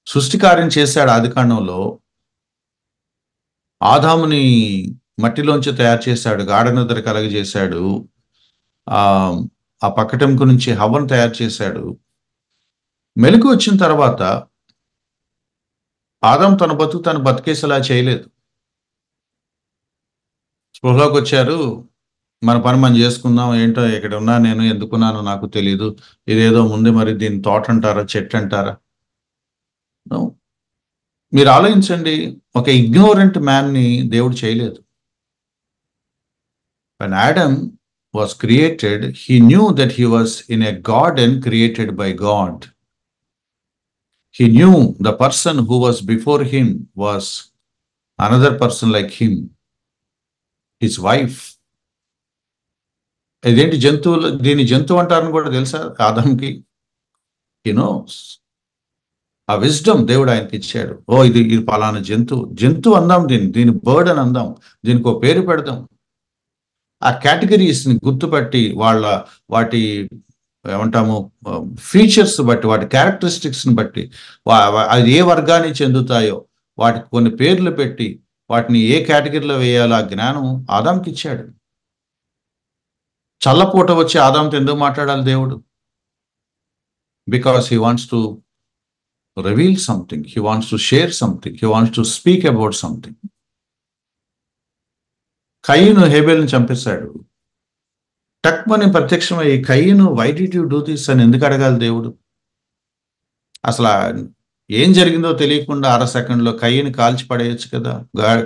సృష్టి కార్యం చేశాడు. ఆదికాండంలో ఆదాముని మట్టిలోంచి తయారు చేశాడు, గాఢ నిద్ర కలగజేశాడు. ఆ పక్కటెంకు నుంచి హవ్వను తయారు చేశాడు. మెలకు వచ్చిన తర్వాత ఆదాము తన బతుకు తను బతికేసేలా చేయలేదు. స్పృహలోకి వచ్చారు, మన పని మనం చేసుకుందాం, ఏంటో ఇక్కడ ఉన్నా నేను, ఎందుకున్నానో నాకు తెలియదు, ఇదేదో ముందు, మరి దీన్ని తోట అంటారా, చెట్టు అంటారా? మీరు ఆలోచించండి, ఒక ఇగ్నోరెంట్ మ్యాన్ని దేవుడు చేయలేదు. When Adam was created, he knew that he was in a garden created by God. He knew the person who was before him was another person like him, his wife. ఇదేంటి జంతువులు, దీని జంతువు అంటారని కూడా తెలుసా ఆదాంకి? He knows. ఆ wisdom దేవుడు ఆయనకి ఇచ్చాడు. ఇది పలానా జంతువు అందాం, దీని బర్డ్ అని అందాం, దీనికి ఒక పేరు పెడదాం. ఆ కేటగిరీస్ని గుర్తుపట్టి వాటి ఏమంటాము ఫీచర్స్ బట్టి, వాటి క్యారెక్టరిస్టిక్స్ని బట్టి, అది ఏ వర్గానికి చెందుతాయో వాటికి కొన్ని పేర్లు పెట్టి వాటిని ఏ కేటగిరీలో వేయాలో ఆ జ్ఞానం ఆదాంకి ఇచ్చాడు. చల్లపూట వచ్చి ఆదాంతో ఎందుకు మాట్లాడాలి దేవుడు? Because he wants to reveal something, he wants to share something, he wants to speak about something. కయీను హేబెల్ని చంపేశాడు. టక్మని ప్రత్యక్షమై కయీను why did you do this అని ఎందుకు అడగాలి దేవుడు? అసలు ఏం జరిగిందో తెలియకుండా అర సెకండ్లో కయీని కాల్చి పడేయచ్చు కదా,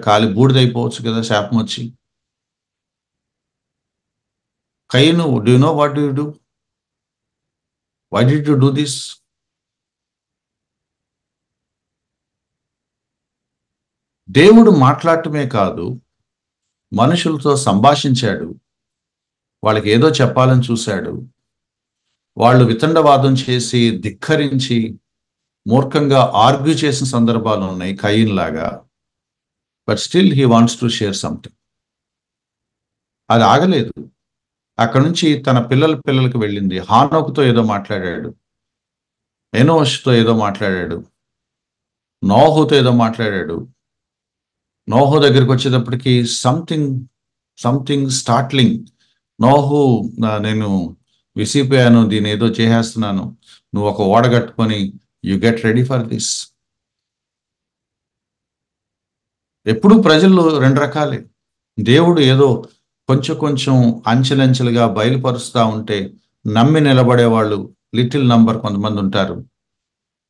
కాలి బూడిదైపోవచ్చు కదా శాపం వచ్చి. కయీను, do you know what do you do? Why did you do this? దేవుడు మాట్లాడటమే కాదు, మనుషులతో సంభాషించాడు, వాళ్ళకి ఏదో చెప్పాలని చూశాడు. వాళ్ళు వితండవాదం చేసి ధిక్కరించి మూర్ఖంగా ఆర్గ్యూ చేసిన సందర్భాలు ఉన్నాయి కయీన్ లాగా. But still he wants to share something. అది ఆగలేదు. అక్కడి నుంచి తన పిల్లలకి వెళ్ళింది. హానోకుతో ఏదో మాట్లాడాడు, ఎనోష్తో ఏదో మాట్లాడాడు, నోహుతో ఏదో మాట్లాడాడు. నోహు దగ్గరికి వచ్చేటప్పటికి సంథింగ్ స్టార్ట్లింగ్. నోహు, నేను విసిపోయాను, దీని ఏదో చేసేస్తున్నాను, నువ్వు ఒక ఓడ కట్టుకొని you get ready for this. ఎప్పుడు ప్రజలు రెండు రకాలే. దేవుడు ఏదో కొంచెం అంచెలంచెలుగా బయలుపరుస్తూ ఉంటే నమ్మి నిలబడే వాళ్ళు లిటిల్ నంబర్ కొంతమంది ఉంటారు.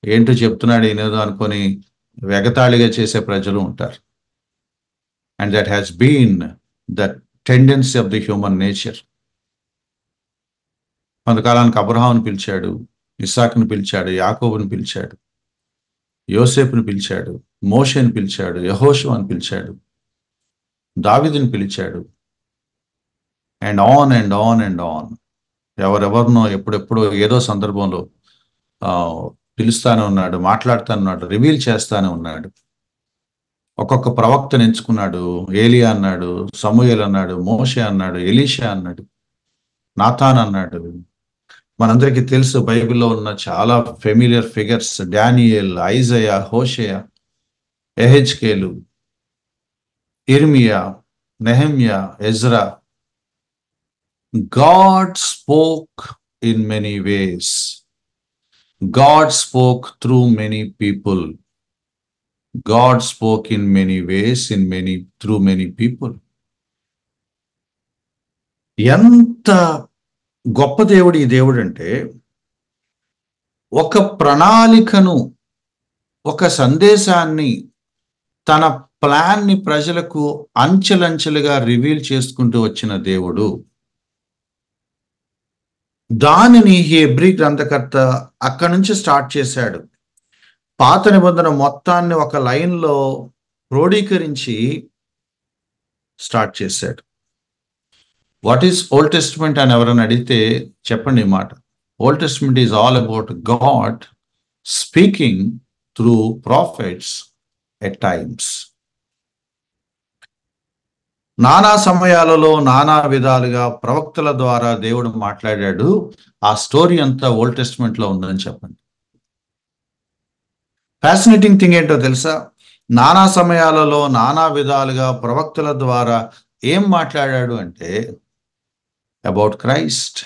ఏంటో చెప్తున్నాడు ఈయనేదో అనుకొని వెగతాళిగా చేసే ప్రజలు ఉంటారు. And that has been the tendency of the human nature. కొంతకాలానికి అబ్రహాముని పిలిచాడు, ఇస్సాకుని పిలిచాడు, యాకోబుని పిలిచాడు, యోసేపుని పిలిచాడు, మోషేని పిలిచాడు, యెహోషువని పిలిచాడు, దావీదుని పిలిచాడు. And on and on and on. ఎవరెవరినో ఎప్పుడెప్పుడో ఏదో సందర్భంలో పిలుస్తానే ఉన్నాడు, మాట్లాడుతానే ఉన్నాడు, రివీల్ చేస్తానే ఉన్నాడు. ఒక్కొక్క ప్రవక్తను ఎంచుకున్నాడు. ఏలియా అన్నాడు, సమూయేల్ అన్నాడు, మోషే అన్నాడు, ఎలీషా అన్నాడు, నాతాన్ అన్నాడు. మనందరికీ తెలుసు బైబిల్లో ఉన్న చాలా ఫెమిలియర్ ఫిగర్స్: డానియేల్, ఐజయా, హోషేయ, ఎహెజ్కేలు, ఇర్మియా, నెహెమ్యా, Ezra. God spoke in many ways. God spoke through many people. God spoke in many ways, through many people. ఎంత గొప్ప దేవుడు ఈ దేవుడు అంటే, ఒక ప్రణాళికను, ఒక సందేశాన్ని, తన ప్లాన్ని ప్రజలకు అంచెలంచెలుగా రివీల్ చేసుకుంటూ వచ్చిన దేవుడు. దానిని హెబ్రీ గ్రంథకర్త అక్కడి నుంచి స్టార్ట్ చేశాడు. పాత నిబంధన మొత్తాన్ని ఒక లైన్లో క్రోడీకరించి స్టార్ట్ చేశాడు. వాట్ ఈస్ ఓల్డ్ టెస్టిమెంట్ అని ఎవరైనా అడిగితే చెప్పండి ఈ మాట: old testament is all about God speaking through profits at times. నానా సమయాలలో నానా విధాలుగా ప్రవక్తల ద్వారా దేవుడు మాట్లాడాడు. ఆ స్టోరీ అంతా ఓల్డ్ టెస్టిమెంట్ లో ఉందని చెప్పండి. ఫ్యాసినేటింగ్ థింగ్ ఏంటో తెలుసా? నానా సమయాలలో నానా విధాలుగా ప్రవక్తల ద్వారా ఏం మాట్లాడాడు అంటే అబౌట్ క్రైస్ట్.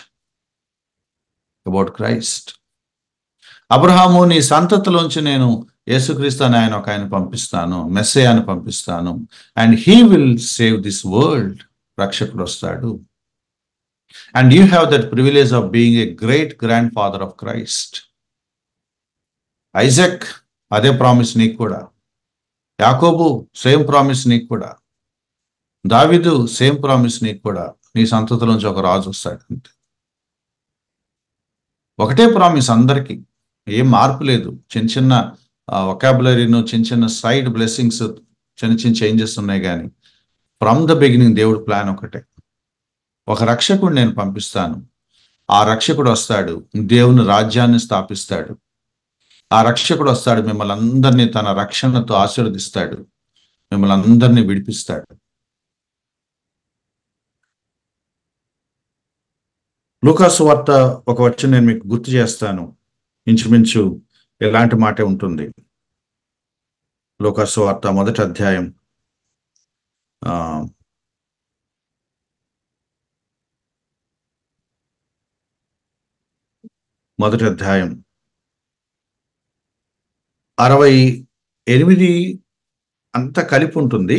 అబ్రహాము, నీ సంతతిలోంచి నేను యేసుక్రీస్తు అని ఆయన పంపిస్తాను, మెస్సయాను పంపిస్తాను, and he will save this world. రక్షకుడు వస్తాడు. And you have that privilege of being a great grand father of Christ. Isaac, అదే ప్రామిస్ నీకు కూడా. యాకోబు, సేమ్ ప్రామిస్ నీకు కూడా. దావీదు, సేమ్ ప్రామిస్ నీకు కూడా. నీ సంతతిలోంచి ఒక రాజు వస్తాడు. అంతే, ఒకటే ప్రామిస్ అందరికీ, ఏం మార్పు లేదు. చిన్న చిన్న వొకాబులరీను, చిన్న సైడ్ బ్లెస్సింగ్స్, చిన్న చేంజెస్ ఉన్నాయి, కానీ ఫ్రమ్ ద బిగినింగ్ దేవుడు ప్లాన్ ఒకటే. ఒక రక్షకుడు నేను పంపిస్తాను, ఆ రక్షకుడు వస్తాడు, దేవుని రాజ్యాన్ని స్థాపిస్తాడు. ఆ రక్షకుడు వస్తాడు, మిమ్మల్ని అందరినీ తన రక్షణతో ఆశీర్వదిస్తాడు, మిమ్మల్ని అందరినీ విడిపిస్తాడు. లూకాసు వార్త ఒక వచనం నేను మీకు గుర్తు చేస్తాను, ఇంచుమించు ఎలాంటి మాటే ఉంటుంది. లూకాసు వార్త 1వ అధ్యాయం 68 అంతా కలిపి ఉంటుంది.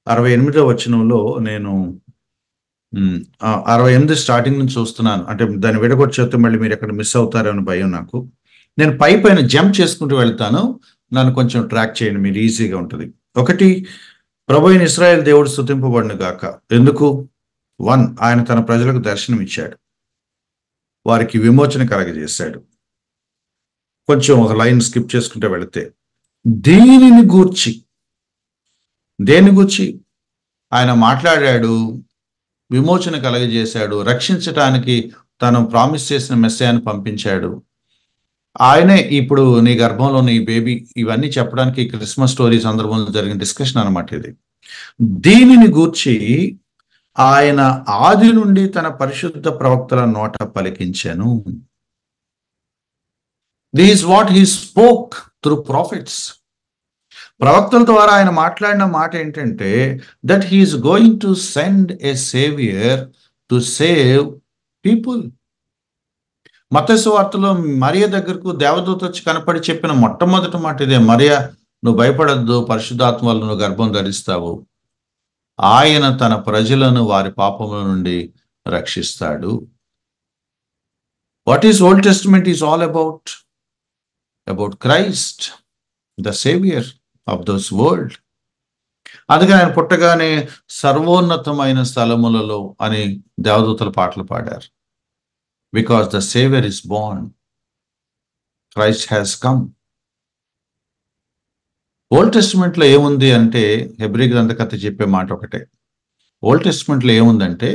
68వ వచనంలో నేను 68 స్టార్టింగ్ నుంచి చూస్తున్నాను. అంటే దాన్ని విడగొట్టి చెప్తే మళ్ళీ మీరు ఎక్కడ మిస్ అవుతారని భయం నాకు. నేను పైన జంప్ చేసుకుంటూ వెళ్తాను, నన్ను కొంచెం ట్రాక్ చేయండి, మీరు ఈజీగా ఉంటుంది. 1, ప్రభువైన ఇశ్రాయేలు దేవుడు స్తుతింపబడును గాక. ఎందుకు? 1, ఆయన తన ప్రజలకు దర్శనం ఇచ్చాడు, వారికి విమోచన కలగజేశాడు. కొంచెం ఒక లైన్ స్కిప్ చేసుకుంటూ వెళితే, దేని గూర్చి ఆయన మాట్లాడాడు, విమోచన కలగజేశాడు, రక్షించటానికి తను ప్రామిస్ చేసిన మెస్సయాను పంపించాడు. ఆయనే ఇప్పుడు నీ గర్భంలో నీ బేబీ, ఇవన్నీ చెప్పడానికి క్రిస్మస్ స్టోరీ సందర్భంలో జరిగిన డిస్కషన్ అనమాట ఇది. దీనిని గూర్చి ఆయన ఆది నుండి తన పరిశుద్ధ ప్రవక్తల నోట పలికించెను. This is what he spoke through prophets. ప్రవక్తల ద్వారా ఆయన మాట్లాడిన మాట ఏంటంటే, that he is going to send a saviour to save people. మత్తయి సువార్తలో మరియ దగ్గరకు దేవదూత వచ్చి కనపడి చెప్పిన మొట్టమొదటి మాట ఇదే, మరియ నువ్వు భయపడద్దు, పరిశుద్ధాత్మ వల్ల నువ్వు గర్భం ధరిస్తావు, ఆయన తన ప్రజలను వారి పాపముల నుండి రక్షిస్తాడు. What is Old Testament is all about Christ, the saviour of those world. అందుకని ఆయన పుట్టగానే సర్వోన్నతమైన స్థలములలో అని దేవదూతల పాటలు పాడారు. Because the saviour is born, Christ has come. Old టెస్టిమెంట్లో ఏముంది అంటే, హెబ్రీ గ్రంథకర్త చెప్పే మాట ఒకటే. ఓల్డ్ టెస్టిమెంట్లో ఏముందంటే,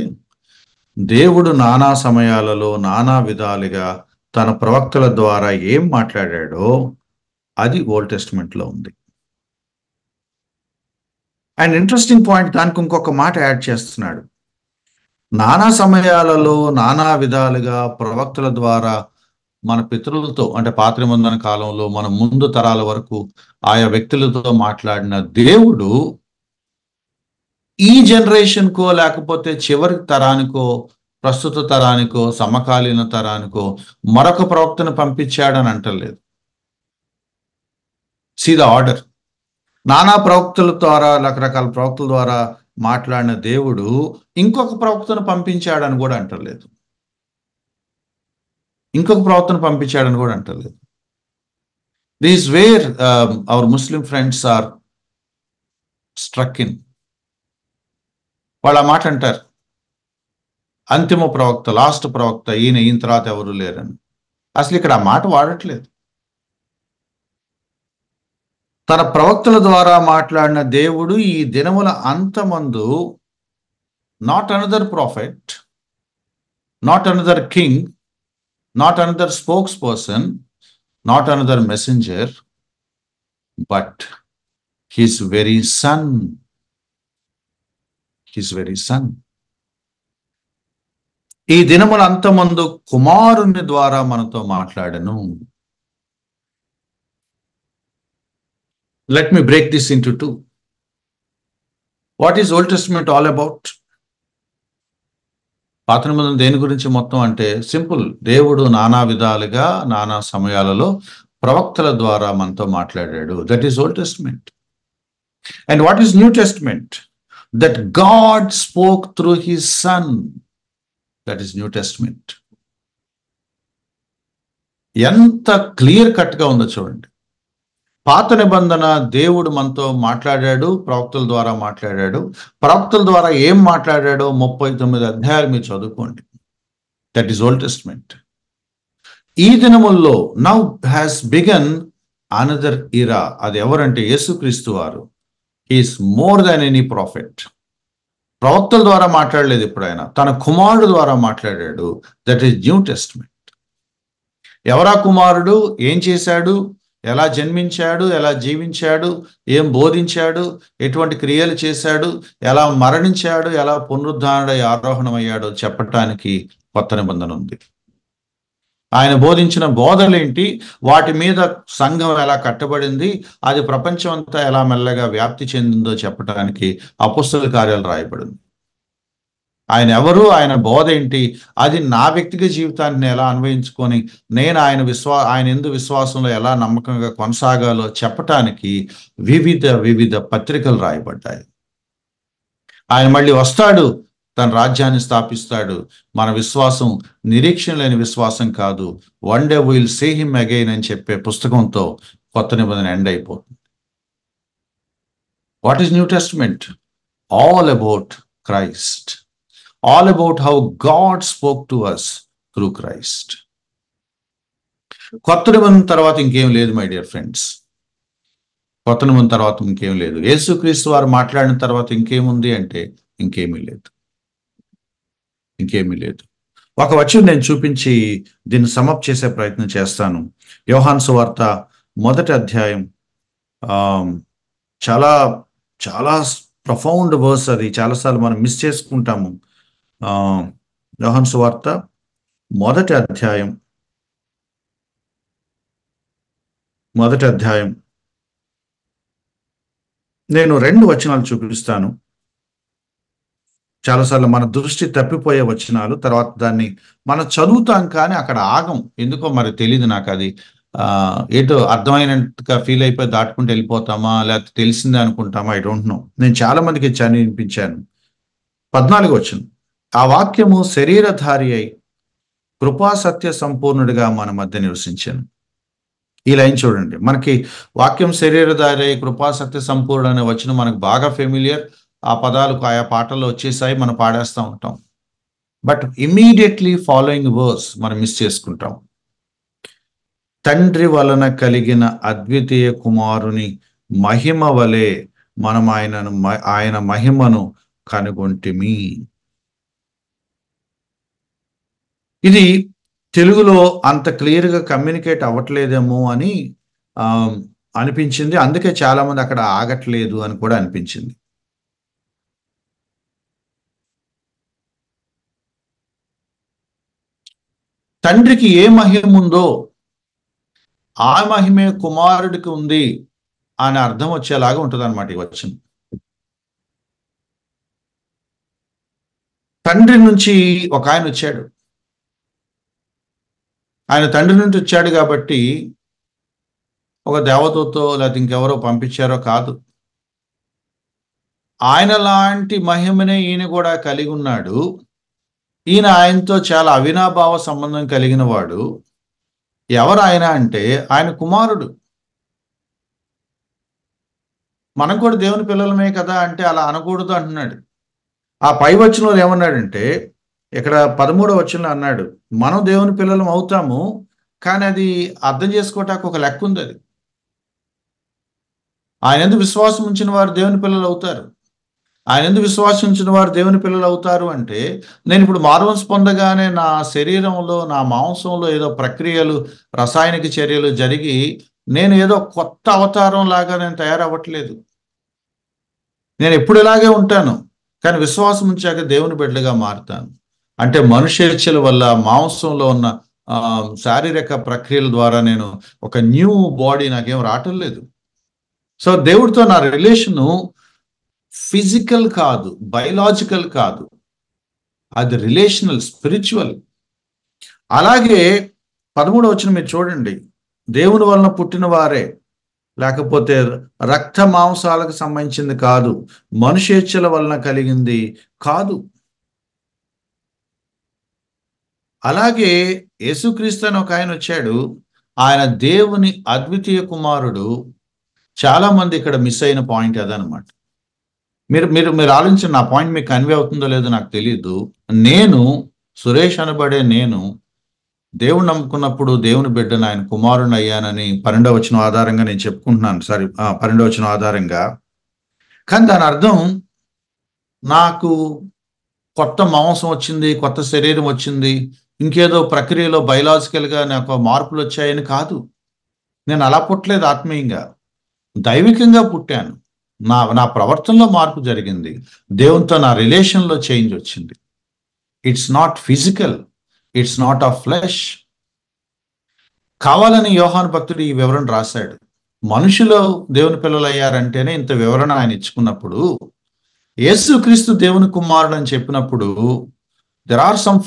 దేవుడు నానా సమయాలలో నానా విధాలుగా తన ప్రవక్తల ద్వారా ఏం మాట్లాడాడో అది ఓల్డ్ టెస్టిమెంట్లో ఉంది. అండ్ ఇంట్రెస్టింగ్ పాయింట్, దానికి ఇంకొక మాట యాడ్ చేస్తున్నాడు. నానా సమయాలలో నానా విధాలుగా ప్రవక్తల ద్వారా మన పితరులతో, అంటే పాత నిబంధన కాలంలో మన ముందు తరాల వరకు ఆయా వ్యక్తులతో మాట్లాడిన దేవుడు ఈ జనరేషన్కో లేకపోతే చివరి తరానికో ప్రస్తుత తరానికో సమకాలీన తరానికో మరొక ప్రవక్తను పంపించాడని అంటలేదు. See the order. నానా ప్రవక్తల ద్వారా, రకరకాల ప్రవక్తల ద్వారా మాట్లాడిన దేవుడు ఇంకొక ప్రవక్తను పంపించాడని కూడా అంటలేదు. This where our Muslim friends are struck in. వాళ్ళు ఆ మాట అంటారు, అంతిమ ప్రవక్త, లాస్ట్ ప్రవక్త ఈయన తర్వాత ఎవరు లేరని. అసలు ఇక్కడ ఆ మాట వాడట్లేదు. తన ప్రవక్తల ద్వారా మాట్లాడిన దేవుడు ఈ దినముల అంతమందు not another prophet, not another king, not another spokes person, not another messenger, but his very son. ఈ దినముల అంతమందు కుమారుని ద్వారా మనతో మాట్లాడను. Let me break this into two. What is Old Testament all about? పాత నిబంధన దేని గురించి మొత్తం అంటే సింపుల్. దేవుడు నానా విధాలుగా నానా సమయాలలో ప్రవక్తల ద్వారా మనతో మాట్లాడాడు. That is Old testament. And what is New testament? That God spoke through his sun. That is New testament. ఎంత క్లియర్ కట్ గా ఉందో చూడండి. పాత నిబంధన దేవుడు మనతో మాట్లాడాడు, ప్రవక్తల ద్వారా మాట్లాడాడు. ప్రవక్తల ద్వారా ఏం మాట్లాడాడో 39 అధ్యాయాలు మీరు చదువుకోండి. That is Old Testament. ఈ దినముల్లో now has begun another era. అది ఎవరంటే యేసుక్రీస్తు వారు. He is more than any prophet. ప్రవక్తల ద్వారా మాట్లాడలేదు ఇప్పుడు ఆయన, తన కుమారుడు ద్వారా మాట్లాడాడు. That is New Testament. ఎవరా కుమారుడు, ఏం చేశాడు, ఎలా జన్మించాడు, ఎలా జీవించాడు, ఏం బోధించాడు, ఎటువంటి క్రియలు చేశాడు, ఎలా మరణించాడు, ఎలా పునరుద్ధానుడై ఆరోహణమయ్యాడో చెప్పటానికి కొత్త నిబంధన ఉంది. ఆయన బోధించిన బోధలేంటి, వాటి మీద సంఘం ఎలా కట్టబడింది, అది ప్రపంచం అంతా ఎలా మెల్లగా వ్యాప్తి చెందిందో చెప్పడానికి అపోస్తలుల కార్యాలు రాయబడింది. ఆయన ఎవరు, ఆయన బోధ ఏంటి, అది నా వ్యక్తిగత జీవితాన్ని ఎలా అన్వయించుకొని నేను ఆయన యందు విశ్వాసంలో ఎలా నమ్మకంగా కొనసాగాలో చెప్పటానికి వివిధ పత్రికలు రాయబడ్డాయి. ఆయన మళ్ళీ వస్తాడు, తన రాజ్యాన్ని స్థాపిస్తాడు. మన విశ్వాసం నిరీక్షణ లేని విశ్వాసం కాదు. One day will see him again అని చెప్పే పుస్తకంతో కొత్త నిబంధన ఎండ్ అయిపోతుంది. What is New Testament? All about Christ, all about how God spoke to us through Christ. కొత్త నిబంధన తర్వాత ఇంకేం లేదు మై డియర్ ఫ్రెండ్స్. కొత్త నిబంధన తర్వాత ఇంకేం లేదు. యేసుక్రీస్తు వారు మాట్లాడిన తర్వాత ఇంకేముంది అంటే ఇంకేమీ లేదు. ఒక వచనం నేను చూపించి దీన్ని సమప్ చేసే ప్రయత్నం చేస్తాను. యోహాను సువార్త 1వ అధ్యాయం. చాలా చాలా ప్రొఫౌండ్ వర్స్ అది. చాలాసార్లు మనం మిస్ చేసుకుంటాము. యోహాను సువార్త 1వ అధ్యాయం. నేను 2 వచనాలు చూపిస్తాను. చాలాసార్లు మన దృష్టి తప్పిపోయే వచనాలు. తర్వాత దాన్ని మనం చదువుతాం కానీ అక్కడ ఆగం. ఎందుకో మరి తెలియదు నాకు. అది ఏటో అర్థమైనట్టుగా ఫీల్ అయిపోయి దాటుకుంటూ వెళ్ళిపోతామా, లేకపోతే తెలిసిందే అనుకుంటామా, ఐ డోంట్ నో. నేను చాలా మందికి వినిపించాను. 14వ వచనం. ఆ వాక్యము శరీరధారి అయి కృపా సత్య సంపూర్ణుడిగా మన మధ్య నివసించాను. ఈ లైన్ చూడండి. మనకి వాక్యం శరీరధారి అయి కృపా సత్య సంపూర్ణ అనే వచనం మనకు బాగా ఫెమిలియర్. ఆ పదాలు ఆయా పాటల్లో వచ్చేసాయి, మనం పాడేస్తూ ఉంటాం. బట్ ఇమీడియట్లీ ఫాలోయింగ్ వర్స్ మనం మిస్ చేసుకుంటాం. తండ్రి వలన కలిగిన అద్వితీయ కుమారుని మహిమ వలె మనం ఆయన మహిమను కనుగొంటిమి. ఇది తెలుగులో అంత క్లియర్గా కమ్యూనికేట్ అవ్వట్లేదేమో అని అనిపించింది. అందుకే చాలా మంది అక్కడ ఆగట్లేదు అని కూడా అనిపించింది. తండ్రికి ఏ మహిమ ఉందో ఆ మహిమే కుమారుడికి ఉంది అని అర్థం వచ్చేలాగా ఉంటుంది అన్నమాట ఈ వచనం. తండ్రి నుంచి ఒక ఆయన వచ్చాడు. ఆయన తండ్రి నుంచి వచ్చాడు కాబట్టి ఒక దేవతతో లేకపోతే ఇంకెవరో పంపించారో కాదు. ఆయన లాంటి మహిమనే ఈయన కూడా కలిగి ఉన్నాడు. ఈయన ఆయనతో చాలా అవినాభావ సంబంధం కలిగిన వాడు. ఎవరు ఆయన అంటే ఆయన కుమారుడు. మనం కూడా దేవుని పిల్లలమే కదా అంటే అలా అనకూడదు అంటున్నాడు. ఆ పై వచనంలో ఏమన్నాడంటే, ఇక్కడ 13వ వచనంలో అన్నాడు, మనం దేవుని పిల్లలం అవుతాము, కానీ అది అర్థం చేసుకోవటానికి ఒక లెక్క ఉంది. అది ఆయన యందు విశ్వాసం ఉంచిన వారు దేవుని పిల్లలు అవుతారు. ఆయన యందు విశ్వాసం ఉంచిన వారు దేవుని పిల్లలు అవుతారు అంటే, నేను ఇప్పుడు మారుమనసు పొందగానే నా శరీరంలో, నా మాంసంలో ఏదో ప్రక్రియలు, రసాయనిక చర్యలు జరిగి నేను ఏదో కొత్త అవతారం లాగా నేను తయారవ్వట్లేదు. నేను ఎప్పుడు ఇలాగే ఉంటాను, కానీ విశ్వాసం ఉంచాక దేవుని బిడ్డగా మారుతాను. అంటే మనుష్యేచ్ఛల వల్ల మాంసంలో ఉన్న శారీరక ప్రక్రియల ద్వారా నేను ఒక న్యూ బాడీ నాకేం రావటం లేదు. సో దేవుడితో నా రిలేషను ఫిజికల్ కాదు, బయలాజికల్ కాదు, అది రిలేషనల్, స్పిరిచువల్. అలాగే 13వ వచనం మీరు చూడండి, దేవుని వలన పుట్టిన వారే, లేకపోతే రక్త మాంసాలకు సంబంధించింది కాదు, మనుష్యేచ్ఛల వలన కలిగింది కాదు. అలాగే యేసుక్రీస్తు అని ఒక ఆయన వచ్చాడు. ఆయన దేవుని అద్వితీయ కుమారుడు. చాలా మంది ఇక్కడ మిస్ అయిన పాయింట్ అదనమాట. మీరు మీరు మీరు ఆలోచించిన నా పాయింట్ మీకు కన్వే అవుతుందో లేదో నాకు తెలియదు. నేను సురేష్ అనబడే నేను దేవుని నమ్ముకున్నప్పుడు దేవుని బిడ్డను, ఆయన కుమారుని అయ్యానని 12వ వచనం ఆధారంగా నేను చెప్పుకుంటున్నాను. 12వ వచనం ఆధారంగా. కానీ దాని అర్థం నాకు కొత్త మాంసం వచ్చింది, కొత్త శరీరం వచ్చింది, ఇంకేదో ప్రక్రియలో బయలాజికల్గా నాకు మార్పులు వచ్చాయని కాదు. నేను అలా పుట్టలేదు ఆత్మీయంగా, దైవికంగా పుట్టాను. నా ప్రవర్తనలో మార్పు జరిగింది. దేవునితో నా రిలేషన్లో చేంజ్ వచ్చింది. It's not physical, it's not of flesh. కావాలని యోహాను భక్తుడు ఈ వివరణ రాశాడు. మనుషులు దేవుని పిల్లలు అయ్యారంటేనే ఇంత వివరణ ఆయన ఇచ్చుకున్నప్పుడు, యేసుక్రీస్తు దేవుని కుమారుడు అని చెప్పినప్పుడు there are some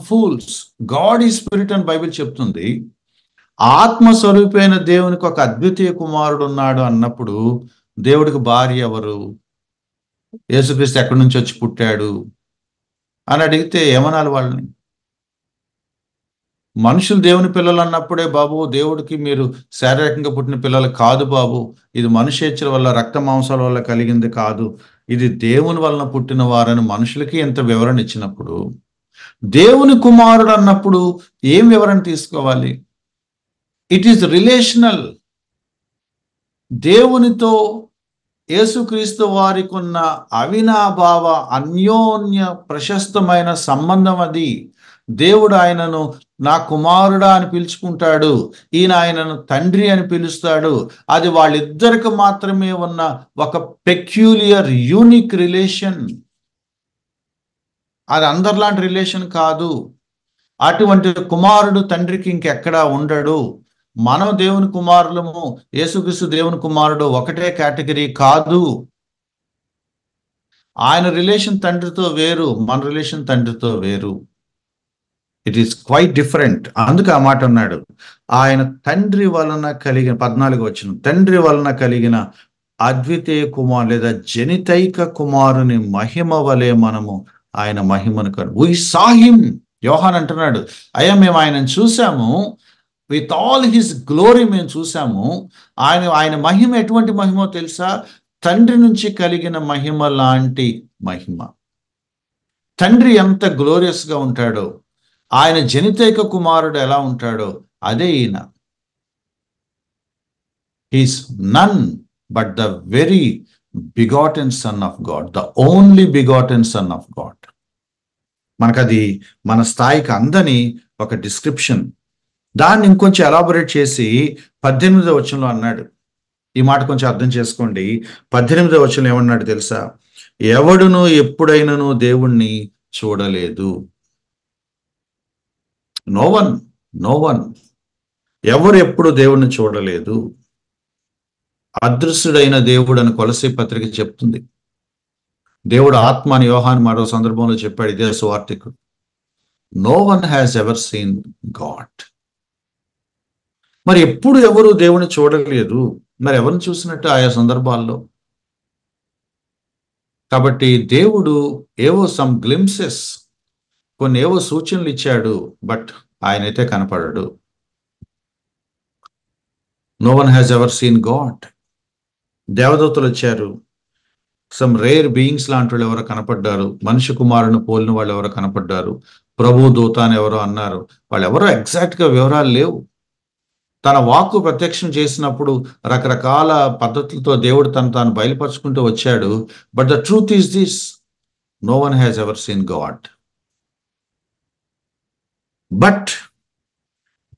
fools. God is spirit అని బైబిల్ చెప్తుంది. ఆత్మస్వరూపైన దేవునికి ఒక అద్వితీయ కుమారుడు ఉన్నాడు అన్నప్పుడు దేవుడికి భార్య ఎవరు? యేసుక్రీస్తు ఎక్కడి నుంచి వచ్చి పుట్టాడు అని అడిగితే ఏమనాలి వాళ్ళని? మనుషులు దేవుని పిల్లలు అన్నప్పుడే, బాబు దేవుడికి మీరు శారీరకంగా పుట్టిన పిల్లలు కాదు బాబు, ఇది మనుష్యేచ్ఛల వల్ల రక్త మాంసాల వల్ల కలిగింది కాదు, ఇది దేవుని వలన పుట్టిన వారని మనుషులకి ఎంత వివరణ ఇచ్చినప్పుడు, దేవుని కుమారుడు అన్నప్పుడు ఏం వివరణ తీసుకోవాలి? It is relational. దేవునితో యేసుక్రీస్తు వారికి ఉన్న అవినాభావ అన్యోన్య ప్రశస్తమైన సంబంధం అది. దేవుడు ఆయనను నా కుమారుడా అని పిలుచుకుంటాడు, ఈయన ఆయనను తండ్రి అని పిలుస్తాడు. అది వాళ్ళిద్దరికి మాత్రమే ఉన్న ఒక పెక్యూలియర్ యూనిక్ రిలేషన్. అది అందరిలాంటి రిలేషన్ కాదు. అటువంటి కుమారుడు తండ్రికి ఇంకెక్కడా ఉండడు. మనం దేవుని కుమారులము, యేసుక్రీస్తు దేవుని కుమారుడు ఒకటే కేటగిరీ కాదు. ఆయన రిలేషన్ తండ్రితో వేరు, మన రిలేషన్ తండ్రితో వేరు. It is quite different. అందుకే ఆ మాట అన్నాడు, ఆయన తండ్రి వలన కలిగిన 14 వచనం, తండ్రి వలన కలిగిన అద్వితీయ కుమారు లేదా జనితైక కుమారుని మహిమ వలె మనము ఆయన మహిమను వి సా హిమ్. యోహాన్ అంటున్నాడు, అయ్యా మేము ఆయనను చూసాము, విత్ ఆల్ హిస్ గ్లోరీ మేము చూసాము. ఆయన మహిమ ఎటువంటి మహిమో తెలుసా? తండ్రి నుంచి కలిగిన మహిమ లాంటి మహిమ. తండ్రి ఎంత గ్లోరియస్గా ఉంటాడో, ఆయన జనితైక కుమారుడు ఎలా ఉంటాడో అదే ఈయన. He's none but the very begotten son of God, the only begotten son of God. మనకది మన స్థాయికి అందని ఒక డిస్క్రిప్షన్. దాన్ని ఇంకొంచెం ఎలాబొరేట్ చేసి 18వ వచనంలో అన్నాడు. ఈ మాట కొంచెం అర్థం చేసుకోండి. 18వ వచనంలో ఏమన్నాడు తెలుసా? ఎవడును ఎప్పుడైనాను దేవుణ్ణి చూడలేదు. నో వన్ ఎవరు ఎప్పుడు దేవుణ్ణి చూడలేదు. అదృశ్యుడైన దేవుడు అని కొలసీ పత్రిక చెప్తుంది. దేవుడు ఆత్మ అని యోహాను మరో సందర్భంలో చెప్పాడు, ఇదే సువార్తికుడు. No one has ever seen God. మరి ఎప్పుడు ఎవరు దేవుని చూడలేదు, మరి ఎవరిని చూసినట్టు ఆయా సందర్భాల్లో? కాబట్టి దేవుడు ఏవో సమ్ గ్లింప్సెస్, కొన్ని ఏవో సూచనలు ఇచ్చాడు, బట్ ఆయనైతే కనపడడు. No one has ever seen God. దేవదూతలు వచ్చారు, సమ్ రేర్ బీయింగ్స్ లాంటి వాళ్ళు ఎవరో కనపడ్డారు, మనిషి కుమారుని పోలిన వాళ్ళు ఎవరో కనపడ్డారు, ప్రభు దూత అని ఎవరో అన్నారు. వాళ్ళు ఎవరో ఎగ్జాక్ట్గా వివరాలు లేవు. తన వాక్కు ప్రత్యక్షం చేసినప్పుడు రకరకాల పద్ధతులతో దేవుడు తాను బయలుపరుచుకుంటూ వచ్చాడు. But the truth is this, no one has ever seen God. But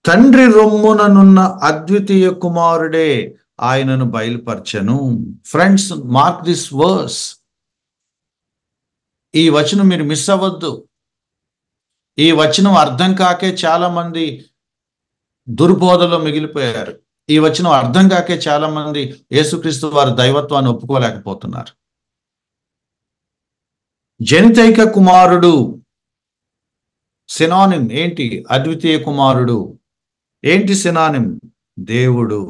తండ్రి రొమ్ముననున్న అద్వితీయ కుమారుడే ఆయనను బయలుపరచెను. Friends, mark this verse. ఈ వచనం మీరు మిస్ అవ్వద్దు. ఈ వచనం అర్థం కాకే చాలా మంది దుర్బోధలో మిగిలిపోయారు. ఈ వచనం అర్థం కాకే చాలా మంది యేసుక్రీస్తు వారి దైవత్వాన్ని ఒప్పుకోలేకపోతున్నారు. జనితైక కుమారుడు సినానిం ఏంటి? అద్వితీయ కుమారుడు. ఏంటి సినానిం? దేవుడు.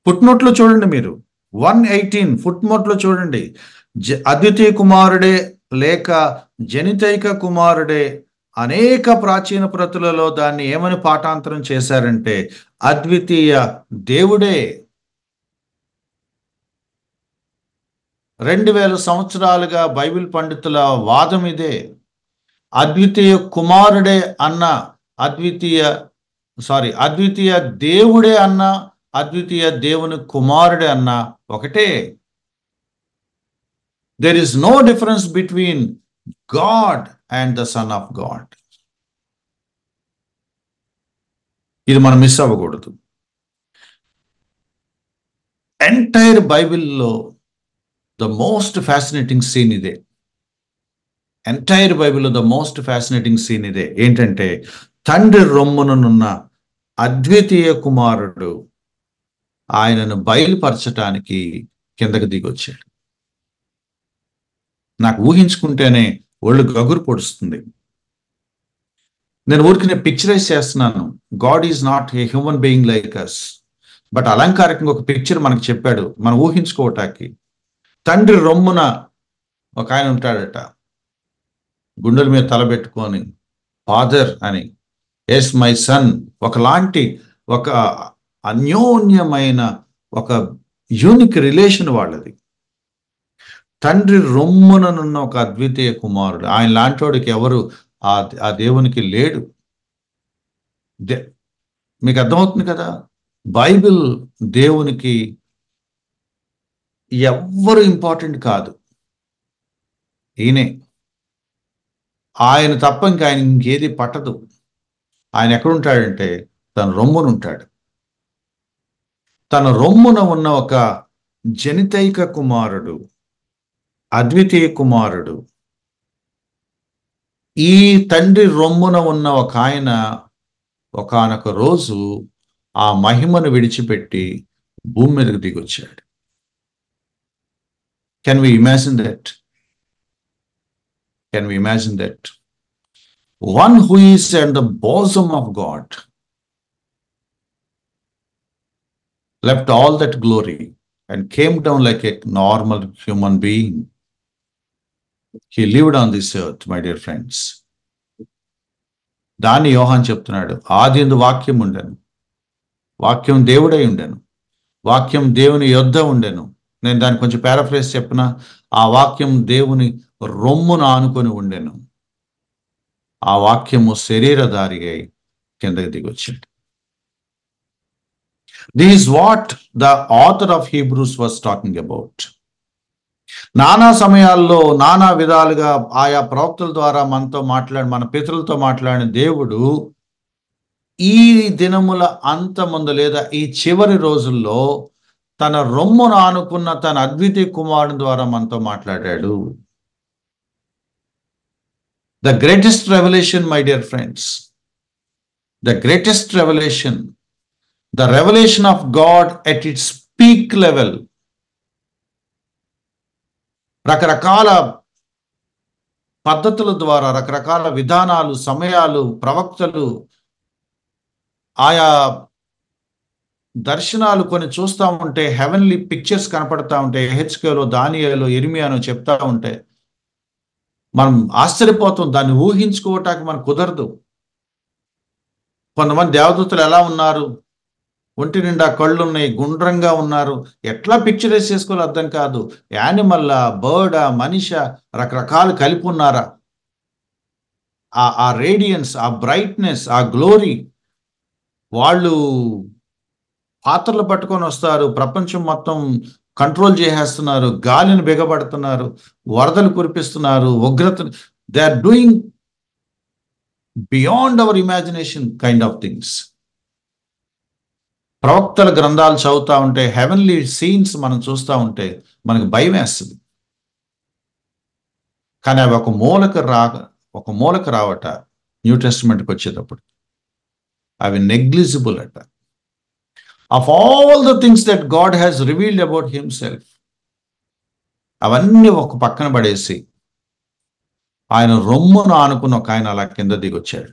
ఫుట్నోట్లో చూడండి, మీరు 118 ఫుట్నోట్లో చూడండి. అద్వితీయ కుమారుడే లేక జనితైక కుమారుడే. అనేక ప్రాచీన ప్రతులలో దాన్ని ఏమని పాఠాంతరం చేశారంటే అద్వితీయ దేవుడే. 2000 సంవత్సరాలుగా బైబిల్ పండితుల వాదం ఇదే. అద్వితీయ కుమారుడే అన్న అద్వితీయ దేవుడే అన్న అద్వితీయ దేవుని కుమారుడే అన్న ఒకటే. There is no difference between God and the sun of God. ఇది మనం మిస్ అవ్వకూడదు. ఎంటైర్ బైబిల్లో ద మోస్ట్ ఫ్యాసినేటింగ్ సీన్ ఇదే. ఎంటైర్ బైబిల్లో ద మోస్ట్ ఫ్యాసినేటింగ్ సీన్ ఇదే. ఏంటంటే, తండ్రి రొమ్మునున్న అద్వితీయ కుమారుడు ఆయనను బయలుపరచటానికి కిందకి దిగొచ్చాడు. నాకు ఊహించుకుంటేనే ఒళ్ళు గగురు పొడుస్తుంది. నేను ఊరికి పిక్చరైజ్ చేస్తున్నాను. God is not a human being like us, but అలంకారికంగా ఒక పిక్చర్ మనకు చెప్పాడు మనం ఊహించుకోవటానికి. తండ్రి రొమ్మున ఒక ఆయన ఉంటాడట, గుండెల మీద తలబెట్టుకొని ఫాదర్ అని, ఎస్ మై సన్, ఒకలాంటి ఒక అన్యోన్యమైన ఒక యూనిక్ రిలేషన్ వాళ్ళది. తండ్రి రొమ్ముననున్న ఒక అద్వితీయ కుమారుడు, ఆయన లాంటివాడికి ఎవరు ఆ దేవునికి లేడు. మీకు అర్థమవుతుంది కదా, బైబిల్ దేవునికి ఎవ్వరు ఇంపార్టెంట్ కాదు, ఈయనే. ఆయన తప్ప ఇంకా ఆయన ఇంకేది పట్టదు. ఆయన ఎక్కడుంటాడంటే తన రొమ్మున ఉంటాడు. తన రొమ్మున ఉన్న ఒక జనితైక కుమారుడు, అద్వితీయ కుమారుడు. ఈ తండ్రి రొమ్మున ఉన్న ఒక ఆయన ఒకానొక రోజు ఆ మహిమను విడిచిపెట్టి భూమి మీదకు దిగొచ్చాడు. Can we imagine that? Can we imagine that? One who is at the bosom of God left all that glory and came down like a normal human being. He lived on this earth, my dear friends. దాన్ని యోహాన్ చెప్తున్నాడు, ఆదియందు వాక్యం ఉండెను, వాక్యం దేవుడై ఉండెను, వాక్యం దేవుని యొద్ద ఉండెను. నేను దాన్ని కొంచెం పారాఫ్రేజ్ చెప్పిన, ఆ వాక్యం దేవుని రొమ్మును ఆనుకొని ఉండెను. ఆ వాక్యము శరీరధారి అయి కిందకి దిగొచ్చాడు. This is what the author of Hebrews was talking about. నానా సమయాల్లో నానా విధాలుగా ఆయా ప్రవక్తల ద్వారా మనతో మన పితరులతో మాట్లాడిన దేవుడు ఈ దినముల అంతమందు లేదా ఈ చివరి రోజుల్లో తన రొమ్మును ఆనుకున్న తన అద్వితీయ కుమారుని ద్వారా మనతో మాట్లాడాడు. The greatest revelation, my dear friends, the greatest revelation, the revelation of God at its peak level. రకరకాల పద్ధతుల ద్వారా, రకరకాల విధానాలు, సమయాలు, ప్రవక్తలు, ఆయా దర్శనాలు కొన్ని చూస్తూ ఉంటే, హెవెన్లీ పిక్చర్స్ కనపడతా ఉంటాయి. హెచ్కేలో, దానియేలో, ఇర్మియాను చెప్తా ఉంటే మనం ఆశ్చర్యపోతాం. దాన్ని ఊహించుకోవటానికి మనకు కుదరదు. కొంతమంది దేవదూతలు ఎలా ఉన్నారు, ఒంటి నిండా కళ్ళున్నాయి, గుండ్రంగా ఉన్నారు, ఎట్లా పిక్చరైజ్ చేసుకోవాలో అర్థం కాదు. యానిమల్లా, బర్డా, మనిషా, రకరకాలు కలిపి ఉన్నారా? ఆ రేడియన్స్, ఆ బ్రైట్నెస్, ఆ గ్లోరీ. వాళ్ళు పాత్రలు పట్టుకొని వస్తారు, ప్రపంచం మొత్తం కంట్రోల్ చేసేస్తున్నారు, గాలిని బిగబడుతున్నారు, వరదలు కురిపిస్తున్నారు, ఉగ్రత. They are doing beyond our imagination kind of things. ప్రవక్తల గ్రంథాలు చదువుతూ ఉంటే, హెవెన్లీ సీన్స్ మనం చూస్తూ ఉంటే మనకు భయం వేస్తుంది. కానీ అవి ఒక మూలక రావట న్యూ టెస్టిమెంట్కి వచ్చేటప్పుడు అవి నెగ్లిజిబుల్ అట. Of all the things that God has revealed about himself, అవన్నీ ఒక పక్కన పడేసి ఆయన రొమ్మును ఆనుకున్న ఒక ఆయన అలా కింద దిగొచ్చాడు.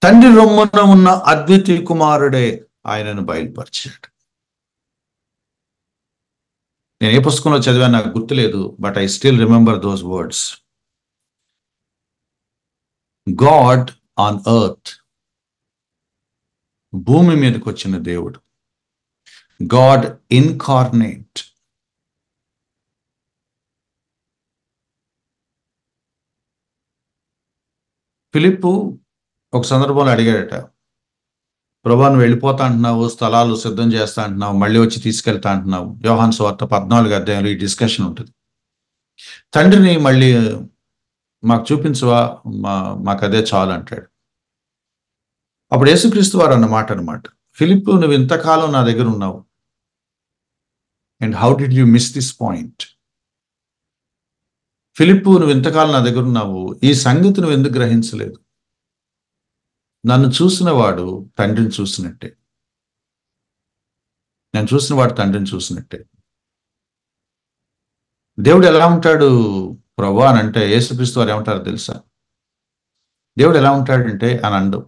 తండ్రి రొమ్మున ఉన్న అద్వితీయ కుమారుడే ఆయనను బయలుపరిచాడు. నేను ఏ పుస్తకంలో చదివాను నాకు గుర్తులేదు, but I still remember those words. God on earth, భూమి మీదకి వచ్చిన దేవుడు, గాడ్ ఇన్కార్నేట్. ఫిలిప్పు ఒక సందర్భంలో అడిగాడట, ప్రభా నువ్వు వెళ్ళిపోతా అంటున్నావు, స్థలాలు సిద్ధం చేస్తా అంటున్నావు, మళ్ళీ వచ్చి తీసుకెళ్తా అంటున్నావు. యోహాను సువార్త 14వ అధ్యాయంలో ఈ డిస్కషన్ ఉంటుంది. తండ్రిని మళ్ళీ మాకు చూపించవా, మాకు అదే చాలు అంటాడు. అప్పుడు యేసుక్రీస్తు వారు అన్నమాట అనమాట, ఫిలిప్పు, నువ్వు ఇంతకాలం నా దగ్గర ఉన్నావు, and how did you miss this point? ఫిలిప్పు, నువ్వు ఇంతకాలం నా దగ్గర ఉన్నావు, ఈ సంగతి నువ్వు ఎందుకు గ్రహించలేదు? నన్ను చూసిన వాడు తండ్రిని చూసినట్టే, నేను చూసిన వాడు తండ్రిని చూసినట్టే. దేవుడు ఎలా ఉంటాడు ప్రభా అని అంటే యేసుక్రీస్తు వారు ఏమంటారో తెలుసా? దేవుడు ఎలా ఉంటాడంటే అని అండు,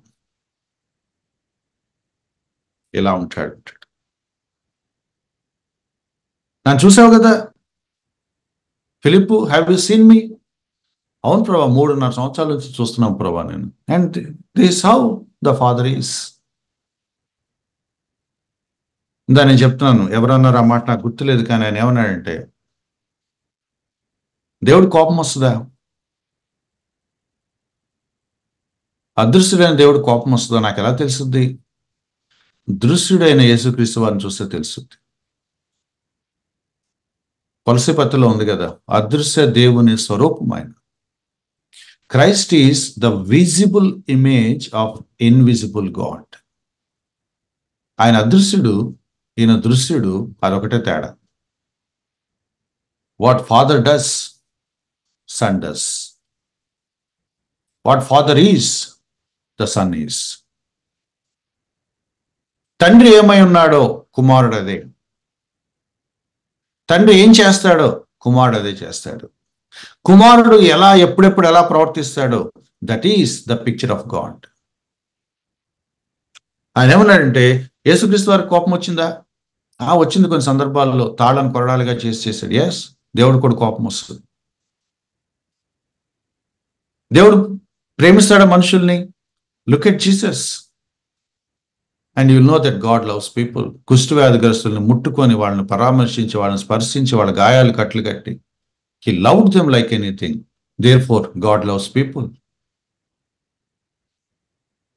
ఎలా ఉంటాడు, నన్ను చూసావు కదా ఫిలిప్పు, హ్యావ్ యూ సీన్ మీ? అవును ప్రభా, 3.5 సంవత్సరాల నుంచి చూస్తున్నాం ప్రభా నేను. And this how the father is. ఇందా నేను చెప్తున్నాను, ఎవరన్నారు ఆ మాట నాకు గుర్తులేదు, కానీ ఆయన ఏమన్నాడంటే, దేవుడు కోపం వస్తుందా? అదృశ్యుడైన దేవుడు కోపం వస్తుందా నాకు ఎలా తెలుస్తుంది? దృశ్యుడైన యేసుక్రీస్తు వారిని చూస్తే తెలుస్తుంది. కొలసీ పత్రికలో ఉంది కదా, అదృశ్య దేవుని స్వరూపం ఆయన. Christ is the visible image of invisible God. ఆయన అదృశ్యుడు, ఈయన దృశ్యుడు, అదొకటే తేడా. What Father does, Son does. What Father is, the Son is. తండ్రి ఏమై ఉన్నాడో కుమారుడు అదే, తండ్రి ఏం చేస్తాడో కుమారుడు అదే చేస్తాడు. కుమారుడు ఎలా ఎప్పుడెప్పుడు ఎలా ప్రవర్తిస్తాడో, that is the picture of God. ఆయన ఏమన్నాడంటే, యేసుక్రీస్తు వారికి కోపం వచ్చిందా? వచ్చింది, కొన్ని సందర్భాల్లో తాళను కొరడాలుగా చేసాడు. ఎస్, దేవుడు కూడా కోపం వస్తుంది. దేవుడు ప్రేమిస్తాడా మనుషుల్ని? Look at Jesus and you will know that God loves people. కుష్ఠవ్యాధిగ్రస్తుల్ని ముట్టుకొని వాళ్ళని పరామర్శించి, వాళ్ళని స్పర్శించి, వాళ్ళ గాయాలు కట్లు కట్టి, he loved them like anything. Therefore God loves people.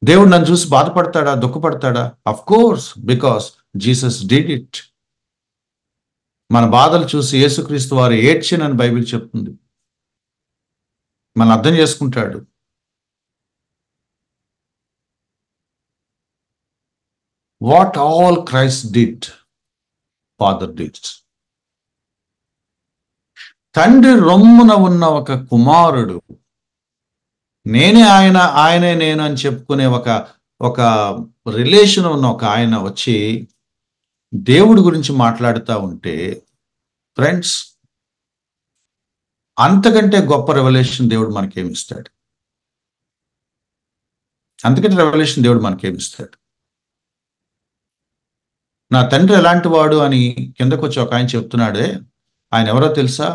దేవుడు నన్ను చూసి బాధపడతాడా, దుఃఖపడతాడా? Of course, because Jesus did it. మన బాధలు చూసి యేసుక్రీస్తు వారు ఏడ్చినని బైబిల్ చెప్తుంది. మనం అర్థం చేసుకుంటాడు. What all Christ did, father did. తండ్రి రొమ్మున ఉన్న ఒక కుమారుడు, నేనే ఆయన, ఆయనే నేను అని చెప్పుకునే ఒక రిలేషన్ ఉన్న ఒక ఆయన వచ్చి దేవుడి గురించి మాట్లాడుతూ ఉంటే, ఫ్రెండ్స్, అంతకంటే గొప్ప రెవల్యూషన్ దేవుడు మనకేమిస్తాడు? అంతకంటే రెవల్యూషన్ దేవుడు మనకేమిస్తాడు? నా తండ్రి ఎలాంటి వాడు అని కిందకు వచ్చి ఒక ఆయన చెప్తున్నాడే, ఆయన ఎవరో తెలుసా?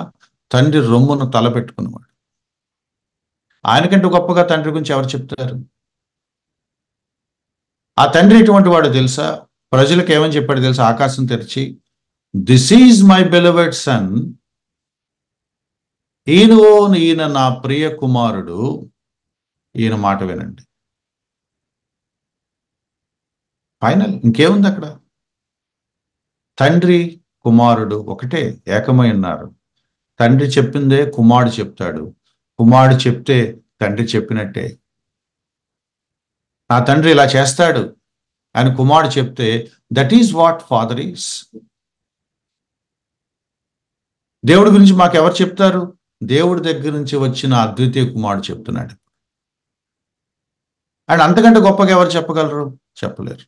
తండ్రి రొమ్మును తల పెట్టుకున్నవాడు. ఆయనకంటే గొప్పగా తండ్రి గురించి ఎవరు చెప్తారు? ఆ తండ్రి ఎటువంటి వాడు తెలుసా? ప్రజలకు ఏమని చెప్పాడు తెలుసా? ఆకాశం తెరిచి, దిస్ ఈజ్ మై బెలవెడ్ సన్, ఈయన నా ప్రియ కుమారుడు, ఈయన మాట వినండి. ఫైనల్, ఇంకేముంది అక్కడ? తండ్రి కుమారుడు ఒకటే, ఏకమై ఉన్నారు. తండ్రి చెప్పిందే కుమారుడు చెప్తాడు, కుమారుడు చెప్తే తండ్రి చెప్పినట్టే. నా తండ్రి ఇలా చేస్తాడు అని కుమారుడు చెప్తే, that is what Father is. దేవుడి గురించి మాకు ఎవరు చెప్తారు? దేవుడి దగ్గర నుంచి వచ్చిన అద్వితీయ కుమారుడు చెప్తున్నాడు. అండ్ అంతకంటే గొప్పగా ఎవరు చెప్పగలరు? చెప్పలేరు.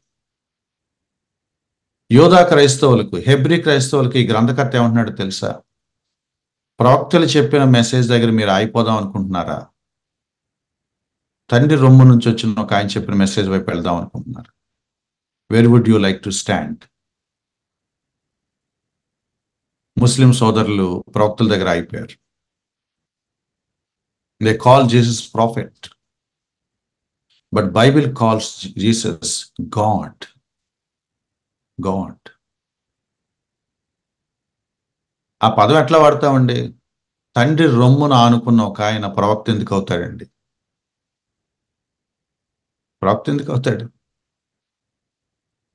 యోధా క్రైస్తవులకు, హెబ్రీ క్రైస్తవులకు ఈ గ్రంథకర్త ఏమంటున్నాడు తెలుసా? ప్రవక్తలు చెప్పిన మెసేజ్ దగ్గర మీరు ఆగిపోదాం అనుకుంటున్నారా? తండ్రి రొమ్ము నుంచి వచ్చిన ఒక ఆయన చెప్పిన మెసేజ్ వైపు వెళ్దాం అనుకుంటున్నారు. Where would you like to stand? Muslim సోదరులు ప్రవక్తల దగ్గర ఆగిపోయారు. They call Jesus prophet, but Bible calls Jesus God. God. ఆ పదం ఎట్లా వాడతామండి? తండ్రి రొమ్మున ఆనుకున్న ఒక ఆయన ప్రవక్త ఎందుకు అవుతాడండి? ప్రవక్త ఎందుకు అవుతాడు?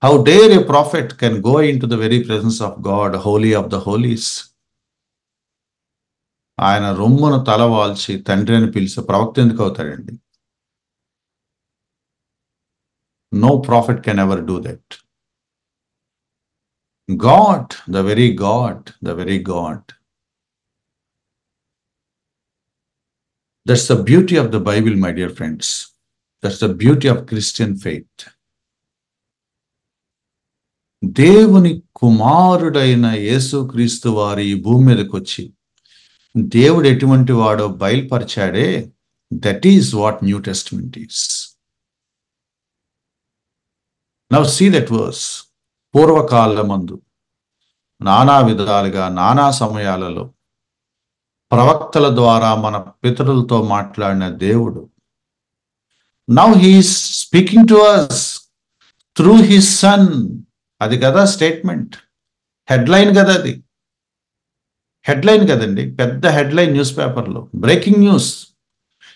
How dare a prophet can go in to the very presence of God, holy of the holies. ఆయన రొమ్మును తలవాల్చి తండ్రి అని పిలిచే ప్రవక్త ఎందుకు అవుతాడండి? No prophet can ever do that. God, the very God, the very God. That's the beauty of the Bible, my dear friends. That's the beauty of Christian faith. దేవుని కుమారుడైన యేసుక్రీస్తు వారు ఈ భూమి మీదకి వచ్చి దేవుడు ఎటువంటి వాడో బయలుపరిచాడే, that is what New Testament is. Now see that verse. పూర్వకాలమందు నానా విధాలుగా నానా సమయాలలో ప్రవక్తల ద్వారా మన పితరులతో మాట్లాడిన దేవుడు, now he is speaking to us through his son. అది కదా స్టేట్మెంట్, హెడ్లైన్ కదా, అది హెడ్లైన్ కదండి, పెద్ద హెడ్లైన్ న్యూస్ పేపర్లో, బ్రేకింగ్ న్యూస్.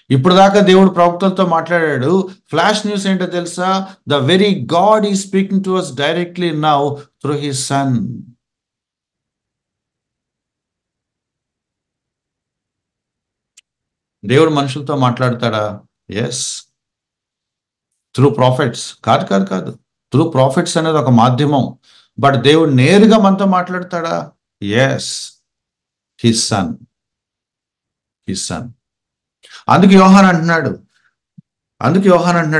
ఇప్పుడు దాకా దేవుడు ప్రవక్తలతో మాట్లాడాడు. ఫ్లాష్ న్యూస్ ఏంటో తెలుసా? The very God is speaking to us directly now through his son. దేవుడు మనుషులతో మాట్లాడతాడా? Yes, through prophets. కాదు కాదు కాదు, త్రూ ప్రాఫిట్స్ అనేది ఒక మాధ్యమం. బట్ దేవుడు నేరుగా మనతో మాట్లాడతాడా? Yes, his son, his son. అందుకు యోహాన్ అంటున్నాడు,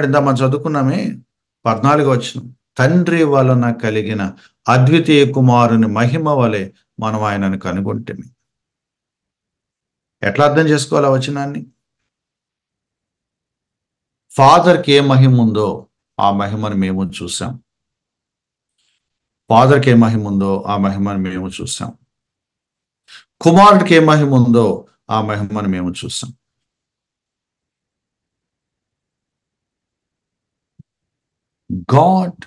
ఇందా మనం చదువుకున్నామే 14వ వచనం, తండ్రి వలన కలిగిన అద్వితీయ కుమారుని మహిమ వలె మనం ఆయనను కనుగొంటిమి. ఎట్లా అర్థం చేసుకోవాలి ఆ వచనాన్ని? ఫాదర్కి ఏ మహిమ ఉందో ఆ మహిమను మేము చూసాం. ఫాదర్కి ఏ మహిమ ఉందో ఆ మహిమను మేము చూసాం. కుమారుడికి ఏ మహిమ ఉందో ఆ మహిమను మేము చూసాం. God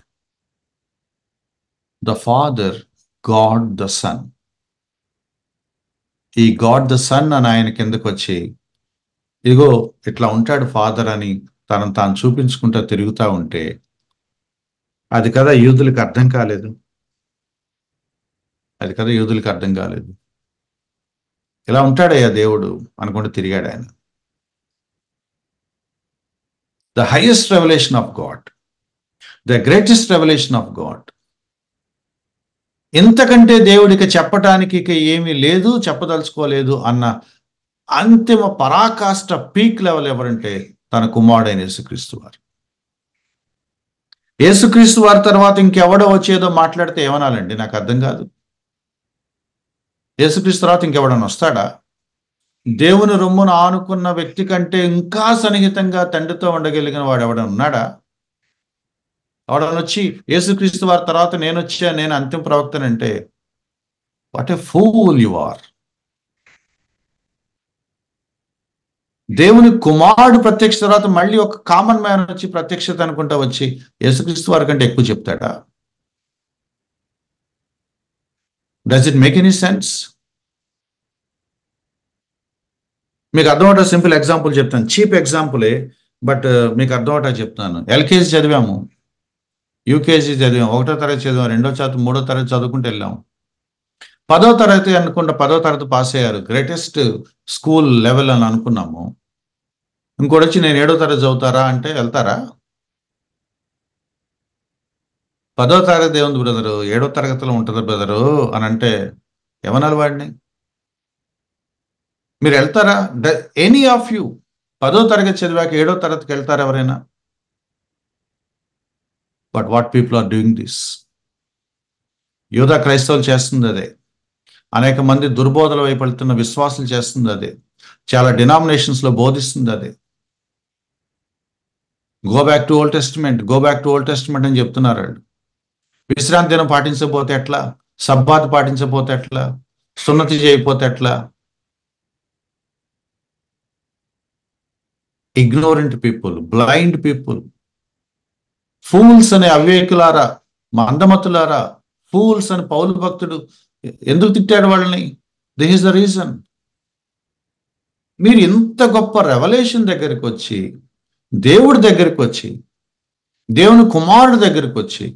the Father, God the Son. ఈ గాడ్ ద సన్ అని ఆయన కిందకు వచ్చి, ఇదిగో ఇట్లా ఉంటాడు ఫాదర్ అని తనను తాను చూపించుకుంటూ తిరుగుతూ ఉంటే, అది కదా యూదులకు అర్థం కాలేదు. అది కదా యూదులకు అర్థం కాలేదు. ఇలా ఉంటాడయ్యా దేవుడు అనుకుంటూ తిరిగాడు ఆయన. The highest revolution of God, the greatest revolution of God. ఇంతకంటే దేవుడికి చెప్పటానికి ఇక ఏమీ లేదు, చెప్పదలుచుకోలేదు అన్న అంతిమ పరాకాష్ట పీక్ లెవెల్ ఎవరంటే తన కుమారుడైన యేసుక్రీస్తు వారు. యేసుక్రీస్తు వారి తర్వాత ఇంకెవడో వచ్చేదో మాట్లాడితే ఏమనాలండి? నాకు అర్థం కాదు. యేసుక్రీస్తు తర్వాత ఇంకెవడన్నా వస్తాడా? దేవుని రొమ్మును ఆనుకున్న వ్యక్తి కంటే ఇంకా సన్నిహితంగా తండ్రితో ఉండగలిగిన వాడు ఎవడన్నా ఉన్నాడా? ఎవడన్నా వచ్చి యేసుక్రీస్తు వారి తర్వాత నేను అంతిమ ప్రవక్తనంటే, what a fool you are. దేవుని కుమారుడు ప్రత్యక్ష తర్వాత మళ్ళీ ఒక కామన్ మ్యాన్ వచ్చి ప్రత్యక్షత అనుకుంటా వచ్చి యేసుక్రీస్తు వారి కంటే ఎక్కువ చెప్తాడా? Does it make any sense? మీకు అర్థమవుతా సింపుల్ ఎగ్జాంపుల్ చెప్తాను, చీప్ ఎగ్జాంపులే, బట్ మీకు అర్థమవుతా చెప్తాను. ఎల్కేజీ చదివాము, యూకేజీ చదివాము, 1వ తరగతి చదివాము, 2వ తరగతి 3వ తరగతి చదువుకుంటూ వెళ్ళాము. 10వ తరగతి అనుకుంటా 10వ తరగతి పాస్ అయ్యారు, గ్రేటెస్ట్ స్కూల్ లెవెల్ అని అనుకున్నాము. ఇంకోటి వచ్చి నేను 7వ తరగతి చదువుతారా అంటే వెళ్తారా? 10వ తరగతి ఏముంది బ్రదరు, 7వ తరగతిలో ఉంటుంది బ్రదరు అని అంటే ఏమనాలి వాడిని? మీరు వెళ్తారా? ఎనీ ఆఫ్ యూ 10వ తరగతి చదివాక 7వ తరగతికి వెళ్తారా ఎవరైనా? But what people are doing this. యూదా క్రైస్తవులు చేస్తుంది అదే, అనేక మంది దుర్బోధల వైపు వెళ్తున్న విశ్వాసులు చేస్తుంది అదే, చాలా డినామినేషన్స్లో బోధిస్తుంది అదే. Go back to old testament, go back to old testament అని చెప్తున్నారు వాళ్ళు. విశ్రాంతి దినం పాటించకపోతే ఎట్లా? సబ్బాత్ పాటించకపోతే ఎట్లా? సున్నతి చేయకపోతే ఎట్లా? Ignorant people, blind people, fools అనే అవివేకులారా, మందమతులారా, ఫూల్స్ అని పౌలు భక్తుడు ఎందుకు తిట్టాడు వాళ్ళని? This is the reason. మీరు ఇంత గొప్ప రెవల్యూషన్ దగ్గరికి వచ్చి, దేవుడి దగ్గరికి వచ్చి, దేవుని కుమారుడి దగ్గరికి వచ్చి,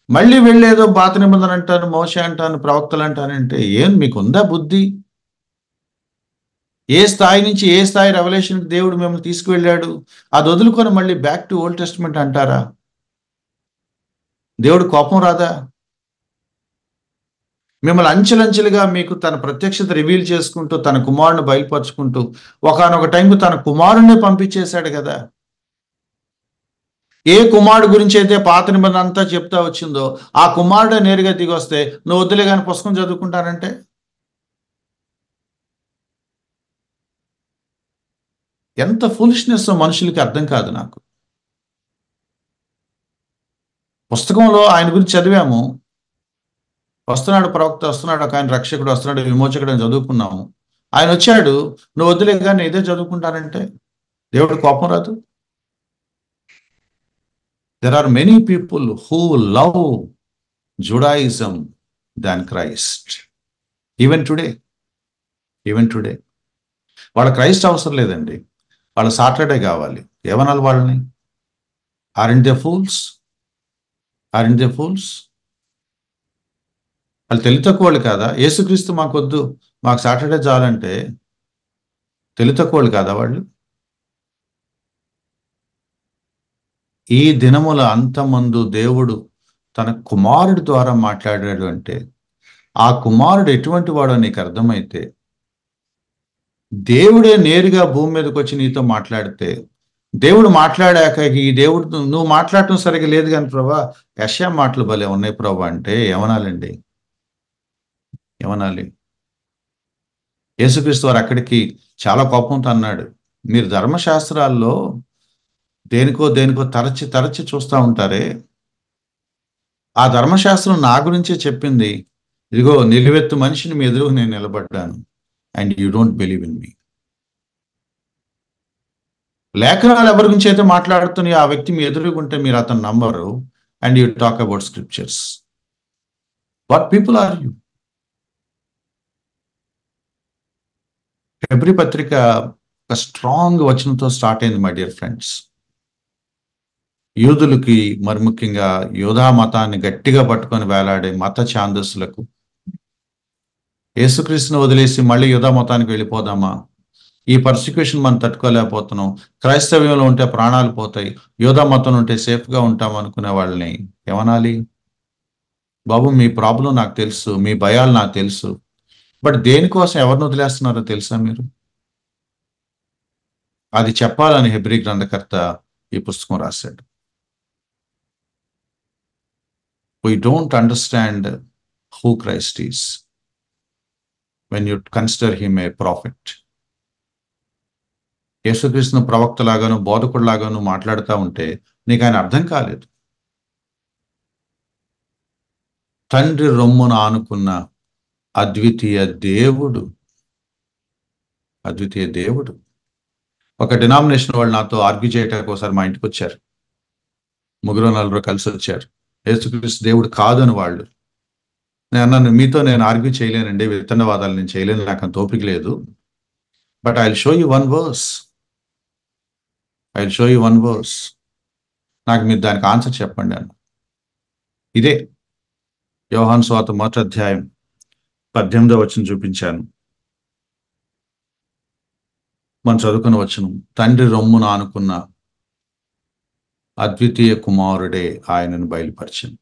మళ్ళీ వెళ్ళేదో పాత నిబంధన అంటాను, మోషే అంటాను, ప్రవక్తలు అంటానంటే ఏం మీకు ఉందా బుద్ధి? ఏ స్థాయి నుంచి ఏ స్థాయి రెవల్యూషన్కి దేవుడు మిమ్మల్ని తీసుకువెళ్ళాడు, అది వదులుకొని మళ్ళీ బ్యాక్ టు ఓల్డ్ టెస్ట్మెంట్ అంటారా? దేవుడు కోపం రాదా? మిమ్మల్ని అంచెలంచెలుగా మీకు తన ప్రత్యక్షత రివీల్ చేసుకుంటూ తన కుమారుని బయలుపరుచుకుంటూ ఒకానొక టైంకు తన కుమారుణ్ణి పంపించేశాడు కదా. ఏ కుమారుడు గురించి అయితే పాత నిబంధన అంతా చెప్తా వచ్చిందో ఆ కుమారుడే నేరుగా దిగి వస్తే నువ్వు వద్దులే కానీ పుస్తకం చదువుకుంటానంటే ఎంత ఫులిష్నెస్ మనుషులకి అర్థం కాదు నాకు. పుస్తకంలో ఆయన గురించి చదివాము, వస్తున్నాడు ప్రవక్త, వస్తున్నాడు ఒక ఆయన రక్షకుడు, వస్తున్నాడు విమోచకుడు అని చదువుకున్నాము. ఆయన వచ్చాడు, నువ్వు వద్దులే కానీ ఇదే చదువుకుంటానంటే దేవుడు కోపం రాదు? There are many people who love Judaism than Christ. Even today. వాళ్ళ క్రైస్ట్ అవసరం లేదండి, వాళ్ళ సాటర్డే కావాలి. ఏమనాలి వాళ్ళని? Aren't they fools? వాళ్ళు తెలివి తక్కువ వాళ్ళు కాదా? యేసుక్రీస్తు మాకొద్దు, మాకు సాటర్డే చాలంటే తెలివి తక్కువ వాళ్ళు కాదా వాళ్ళు? ఈ దినముల అంతమందు దేవుడు తన కుమారుడి ద్వారా మాట్లాడాడు అంటే ఆ కుమారుడు ఎటువంటి వాడో నీకు అర్థమైతే, దేవుడే నేరుగా భూమి మీదకి వచ్చి నీతో మాట్లాడితే, దేవుడు మాట్లాడాక ఈ దేవుడు నువ్వు మాట్లాడటం సరిగా లేదు కానీ ప్రభా యెషయా మాటలు భలే ఉన్నాయి ప్రభా అంటే ఏమనాలండి? యేసుక్రీస్తు వారు అక్కడికి చాలా కోపంతో అన్నాడు, మీరు ధర్మశాస్త్రాల్లో దేనికో తరచి చూస్తూ ఉంటారే, ఆ ధర్మశాస్త్రం నా గురించే చెప్పింది. ఇదిగో నిలువెత్తు మనిషిని మీ ఎదురు నేను నిలబడ్డాను, and you don't believe in me. లేఖనాలు ఎవరి గురించి అయితే మాట్లాడుతున్నాయో ఆ వ్యక్తి మీ ఎదురుగుంటే మీరు అతను నమ్మరు, and you talk about scriptures. What people are you? ఫిబ్రవరి పత్రిక ఒక స్ట్రాంగ్ వచనంతో స్టార్ట్ అయింది మై డియర్ ఫ్రెండ్స్. యూదులకి, మరి ముఖ్యంగా యోధా మతాన్ని గట్టిగా పట్టుకొని వేలాడే మత ఛాందస్సులకు, యేసుక్రీస్తుని వదిలేసి మళ్ళీ యోధా మతానికి వెళ్ళిపోదామా, ఈ పర్సిక్యూషన్ మనం తట్టుకోలేకపోతున్నాం, క్రైస్తవ్యంలో ఉంటే ప్రాణాలు పోతాయి, యోధా మతం ఉంటే సేఫ్గా ఉంటాం అనుకునే వాళ్ళని ఏమనాలి? బాబు మీ ప్రాబ్లం నాకు తెలుసు, మీ భయాలు నాకు తెలుసు, బట్ దేనికోసం ఎవరిని వదిలేస్తున్నారో తెలుసా మీరు? అది చెప్పాలని హెబ్రీ గ్రంథకర్త ఈ పుస్తకం రాశాడు. We don't understand who Christ is when you consider him a prophet. యేసుక్రీస్తును ప్రవక్తలాగాను బోధకుడిలాగాను మాట్లాడుతూ ఉంటే నీకు ఆయన అర్థం కాలేదు. తండ్రి రొమ్మున ఆనుకున్న అద్వితీయ దేవుడు. ఒక డినామినేషన్ వాళ్ళు నాతో ఆర్గ్యూ చేయడానికి ఒకసారి మా ఇంటికి వచ్చారు. 3-4 కలిసి వచ్చారు. యేసుక్రీస్తు దేవుడు కాదని వాళ్ళు. నేను అన్నాను, మీతో నేను ఆర్గ్యూ చేయలేనండి, విత్తనవాదాలు నేను చేయలేను, నాకు అంత ఓపిక లేదు, but I will show you one verse. నాకు మీరు దానికి ఆన్సర్ చెప్పండి అన్న. ఇదే యోహాను సువార్త 1వ అధ్యాయం 18వ వచనం చూపించాను. మనం చదువుకున్న వచనం, తండ్రి రొమ్మున ఆనుకున్న అద్వితీయ కుమారుడే ఆయనను బయలుపరిచాను.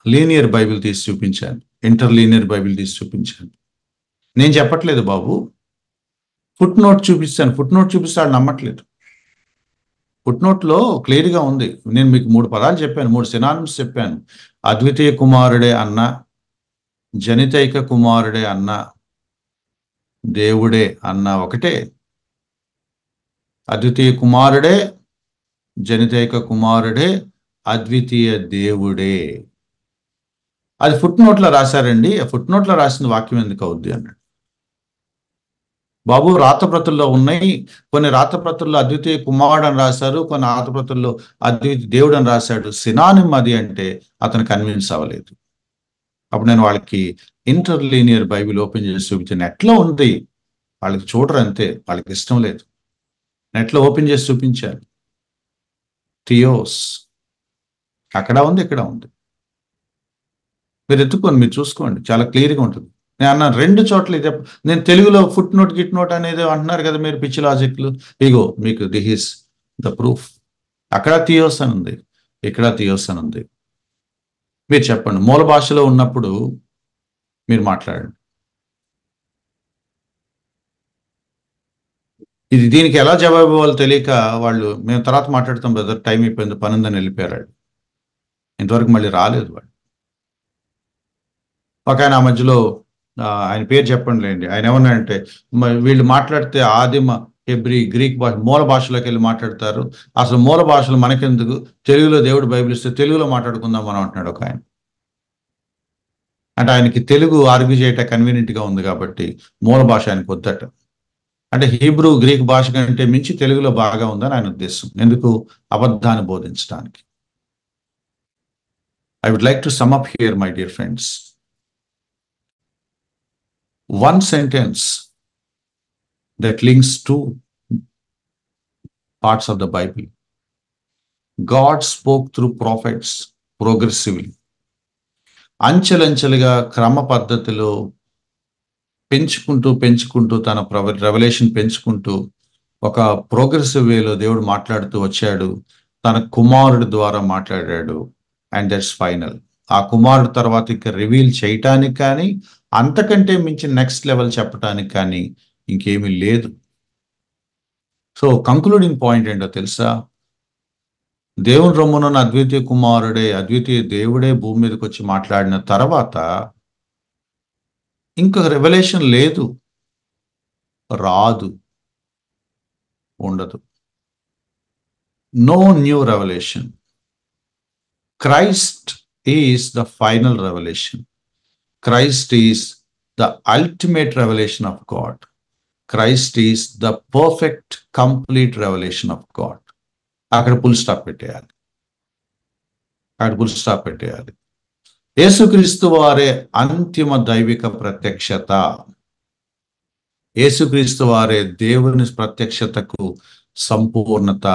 లీనియర్ బైబిల్ తీసి చూపించాను, ఇంటర్లీనియర్ బైబిల్ తీసి చూపించాను. నేను చెప్పట్లేదు బాబు, ఫుట్ నోట్ చూపిస్తాను. ఫుట్ నోట్ చూపిస్తాడు, నమ్మట్లేదు. ఫుట్ నోట్లో క్లియర్గా ఉంది. నేను మీకు 3 పదాలు చెప్పాను, 3 సినానిమ్స్ చెప్పాను. అద్వితీయ కుమారుడే అన్న, జనితైక కుమారుడే అన్న, దేవుడే అన్న ఒకటే. అద్వితీయ కుమారుడే, జనితైక కుమారుడే, అద్వితీయ దేవుడే. అది ఫుట్ నోట్లో రాశారండి. ఆ ఫుట్ నోట్లో రాసిన వాక్యం ఎందుకు అవుద్ది అన్నాడు. బాబు రాతప్రతుల్లో ఉన్నాయి, కొన్ని రాతప్రతుల్లో అద్వితీయ కుమారుడు అని రాశారు, కొన్ని రాతప్రతుల్లో అద్వితీయ దేవుడు అని రాశాడు. సినానిమ్ అది అంటే అతను కన్విన్స్ అవ్వలేదు. అప్పుడు నేను వాళ్ళకి ఇంటర్లీనియర్ బైబిల్ ఓపెన్ చేసి చూపించాను. నెట్లో ఉంది, వాళ్ళకి చూడరు అంతే, వాళ్ళకి ఇష్టం లేదు. నెట్లో ఓపెన్ చేసి చూపించాను. థియోస్ అక్కడ ఉంది, ఇక్కడ ఉంది. మీరు ఎత్తుకోండి, మీరు చూసుకోండి, చాలా క్లియర్గా ఉంటుంది. నేను అన్నాను 2 చోట్ల ఇదే. నేను తెలుగులో ఫుట్ నోట్ గిట్ నోట్ అనేది అంటున్నారు కదా మీరు, పిచ్చి లాజిక్లు. ఇగో మీకు దిస్ ఈస్ ద ప్రూఫ్. అక్కడ థియోస్ అని ఉంది, ఇక్కడ థియోస్ అని ఉంది. మీరు చెప్పండి, మూల భాషలో ఉన్నప్పుడు మీరు మాట్లాడండి. దీనికి ఎలా జవాబు ఇవ్వాలో తెలియక వాళ్ళు, మేము తర్వాత మాట్లాడుతాం బ్రదర్, టైం అయిపోయింది, పని ఉందని వెళ్ళిపోయారు. ఇంతవరకు మళ్ళీ రాలేదు వాడు. ఒక ఆయన ఆ మధ్యలో ఆయన పేరు చెప్పండి లేండి, ఆయన ఏమన్నాడంటే వీళ్ళు మాట్లాడితే ఆదిమ హెబ్రీ గ్రీక్ భాష మూల భాషలోకి వెళ్ళి మాట్లాడతారు, అసలు మూల భాషలు మనకెందుకు, తెలుగులో దేవుడు బైబిల్ ఇస్తే తెలుగులో మాట్లాడుకుందాం మనం అంటున్నాడు ఒక ఆయన. అంటే ఆయనకి తెలుగు ఆర్గ్యూ చేయటం కన్వీనియంట్గా ఉంది కాబట్టి మూల భాష ఆయనకు వద్దట. అంటే హీబ్రూ గ్రీక్ భాష కంటే మించి తెలుగులో బాగా ఉందని ఆయన ఉద్దేశం. ఎందుకు? అబద్ధాన్ని బోధించడానికి. I would like to sum up here, my dear friends. One sentence that links two parts of the Bible. God spoke through prophets progressively. అంచెలంచెలుగా క్రమ పద్ధతిలో పెంచుకుంటూ తన రెవల్యూషన్ పెంచుకుంటూ ఒక ప్రోగ్రెసివ్ వేలో దేవుడు మాట్లాడుతూ వచ్చాడు. తన కుమారుడి ద్వారా మాట్లాడాడు. And that's final. ఆ కుమారుడు తర్వాత ఇక రివీల్ చేయటానికి కానీ అంతకంటే మించి నెక్స్ట్ లెవెల్ చెప్పడానికి కానీ ఇంకేమీ లేదు. సో కంక్లూడింగ్ పాయింట్ ఏంటో తెలుసా? దేవుని రొమ్మునున్న అద్వితీయ కుమారుడే, అద్వితీయ దేవుడే భూమి మీదకి వచ్చి మాట్లాడిన తర్వాత ఇంకా రెవల్యూషన్ లేదు, రాదు, ఉండదు. No new revolution. Christ is the final revelation. Christ is the ultimate revelation of God. Christ is the perfect, complete revelation of God. అక్కడ ఫుల్ స్టాప్ పెట్టేయాలి. యేసుక్రీస్తు వారే అంతిమ దైవిక ప్రత్యక్షత. యేసుక్రీస్తు వారే దేవుని ప్రత్యక్షతకు సంపూర్ణత.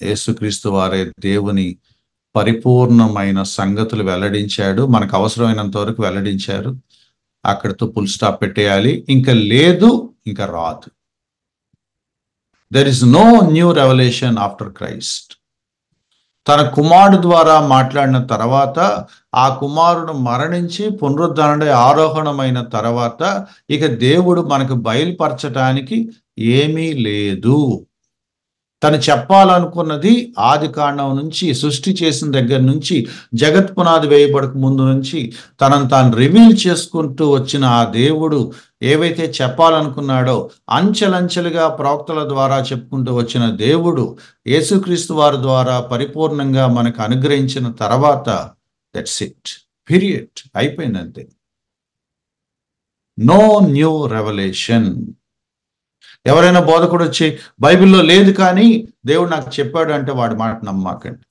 యేసుక్రీస్తు వారే దేవుని పరిపూర్ణమైన సంగతులు వెల్లడించాడు, మనకు అవసరమైనంత వరకు వెల్లడించారు. అక్కడితో ఫుల్ స్టాప్ పెట్టేయాలి. ఇంకా లేదు, ఇంకా రాదు. There is no new revolution after Christ. తన కుమారుడు ద్వారా మాట్లాడిన తర్వాత, ఆ కుమారుడు మరణించి పునరుద్ధరణ ఆరోహణమైన తర్వాత ఇక దేవుడు మనకు బయలుపరచడానికి ఏమీ లేదు. తను చెప్పాలనుకున్నది ఆది కాండం నుంచి, సృష్టి చేసిన దగ్గర నుంచి, జగత్ పునాది వేయబడక ముందు నుంచి తనను తాను రివీల్ చేసుకుంటూ వచ్చిన ఆ దేవుడు ఏవైతే చెప్పాలనుకున్నాడో అంచెలంచెలుగా ప్రవక్తల ద్వారా చెప్పుకుంటూ వచ్చిన దేవుడు యేసుక్రీస్తు వారి ద్వారా పరిపూర్ణంగా మనకు అనుగ్రహించిన తర్వాత దట్స్ ఇట్, పీరియడ్, అయిపోయిందంతే. No new revolution. ఎవరైనా బోధకుడు వచ్చి బైబిల్లో లేదు కానీ దేవుడు నాకు చెప్పాడు అంటే వాడి మాట నమ్మకండి.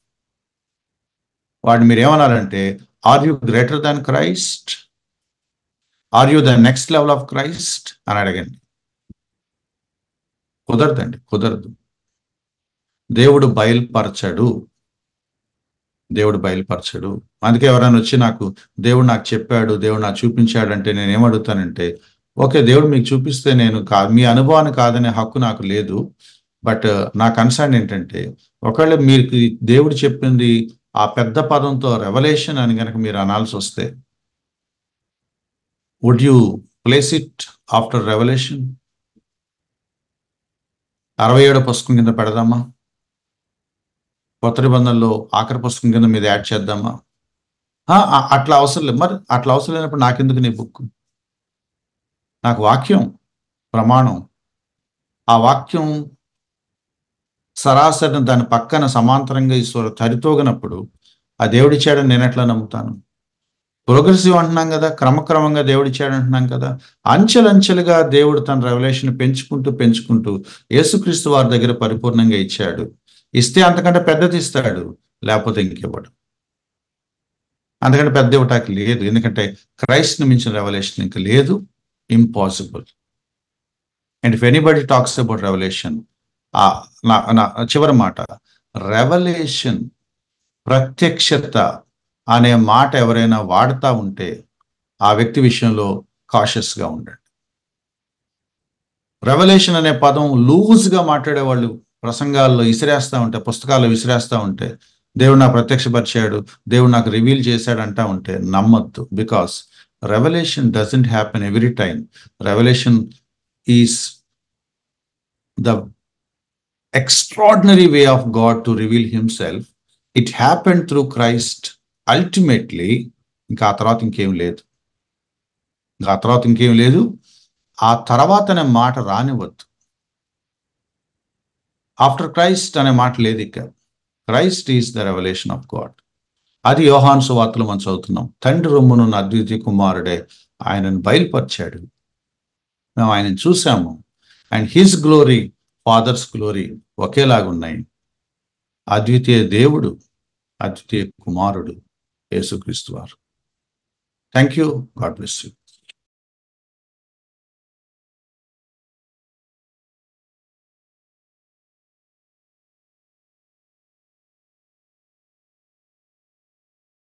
వాడిని మీరు ఏమనాలంటే, are you greater than Christ? Are you the next level of Christ అని అడగండి. కుదరదండి, కుదరదు. దేవుడు బయలుపరచడు. అందుకే ఎవరైనా వచ్చి దేవుడు నాకు చెప్పాడు, దేవుడు నాకు చూపించాడు అంటే నేను ఏమడుగుతానంటే, ఓకే, దేవుడు మీకు చూపిస్తే నేను మీ అనుభవాన్ని కాదనే హక్కు నాకు లేదు. బట్ నా కన్సర్న్ ఏంటంటే, ఒకవేళ మీకు దేవుడు చెప్పింది ఆ పెద్ద పదంతో రెవల్యూషన్ అని కనుక మీరు అనాల్సి వస్తే, would you place it after revolution? 67వ పుస్తకం కింద పెడదామా? కొత్త నిబంధనలో ఆఖరి పుస్తకం కింద మీద యాడ్ చేద్దామా? అట్లా అవసరం లేదు. మరి అట్లా అవసరం లేనప్పుడు నాకెందుకు నీ బుక్? నాకు వాక్యం ప్రమాణం. ఆ వాక్యం సరాసరి దాని పక్కన సమాంతరంగా ఈశ్వరు తరితోగినప్పుడు ఆ దేవుడిచ్చాడని నేను ఎట్లా నమ్ముతాను? ప్రోగ్రెసివ్ అంటున్నాం కదా, క్రమక్రమంగా దేవుడిచ్చాడు అంటున్నాం కదా. అంచెలంచెలుగా దేవుడు తన రెవల్యూషన్ పెంచుకుంటూ యేసుక్రీస్తు వారి దగ్గర పరిపూర్ణంగా ఇచ్చాడు. ఇస్తే అంతకంటే పెద్దది ఇస్తాడు, లేకపోతే ఇంకివ్వడు. అంతకంటే పెద్ద ఇవ్వటానికి లేదు. ఎందుకంటే క్రైస్ట్ని మించిన రెవల్యూషన్ ఇంకా లేదు. Impossible. And if anybody talks about revelation, నా చివరి మాట, రెవల్యూషన్, ప్రత్యక్షత అనే మాట ఎవరైనా వాడుతూ ఉంటే ఆ వ్యక్తి విషయంలో కాషియస్గా ఉండండి. రెవల్యూషన్ అనే పదం లూజ్గా మాట్లాడేవాళ్ళు ప్రసంగాల్లో విసిరేస్తూ ఉంటే, పుస్తకాల్లో విసిరేస్తూ ఉంటే, దేవుడు నాకు ప్రత్యక్షపరిచాడు, దేవుడు నాకు రివీల్ చేశాడు అంటా ఉంటే నమ్మద్దు. Because revolution doesn't happen every time. Revolution is the extraordinary way of God to reveal himself. It happened through Christ ultimately. ఇంకా ఆ తర్వాత ఇంకేం లేదు. ఆ తర్వాత అనే మాట రానివ్వద్దు. ఆఫ్టర్ క్రైస్ట్ అనే మాట లేదు. ఇక Christ is the revolution of God. అది యోహాను సువార్తలో మనం చదువుతున్నాం. తండ్రి రొమ్మునున్న అద్వితీయ కుమారుడే ఆయనను బయలుపరిచాడు, మేము ఆయనను చూసాము. And his glory, Father's glory ఒకేలాగా ఉన్నాయి. అద్వితీయ దేవుడు, అద్వితీయ కుమారుడు యేసుక్రీస్తు వారు. Thank you. God bless you.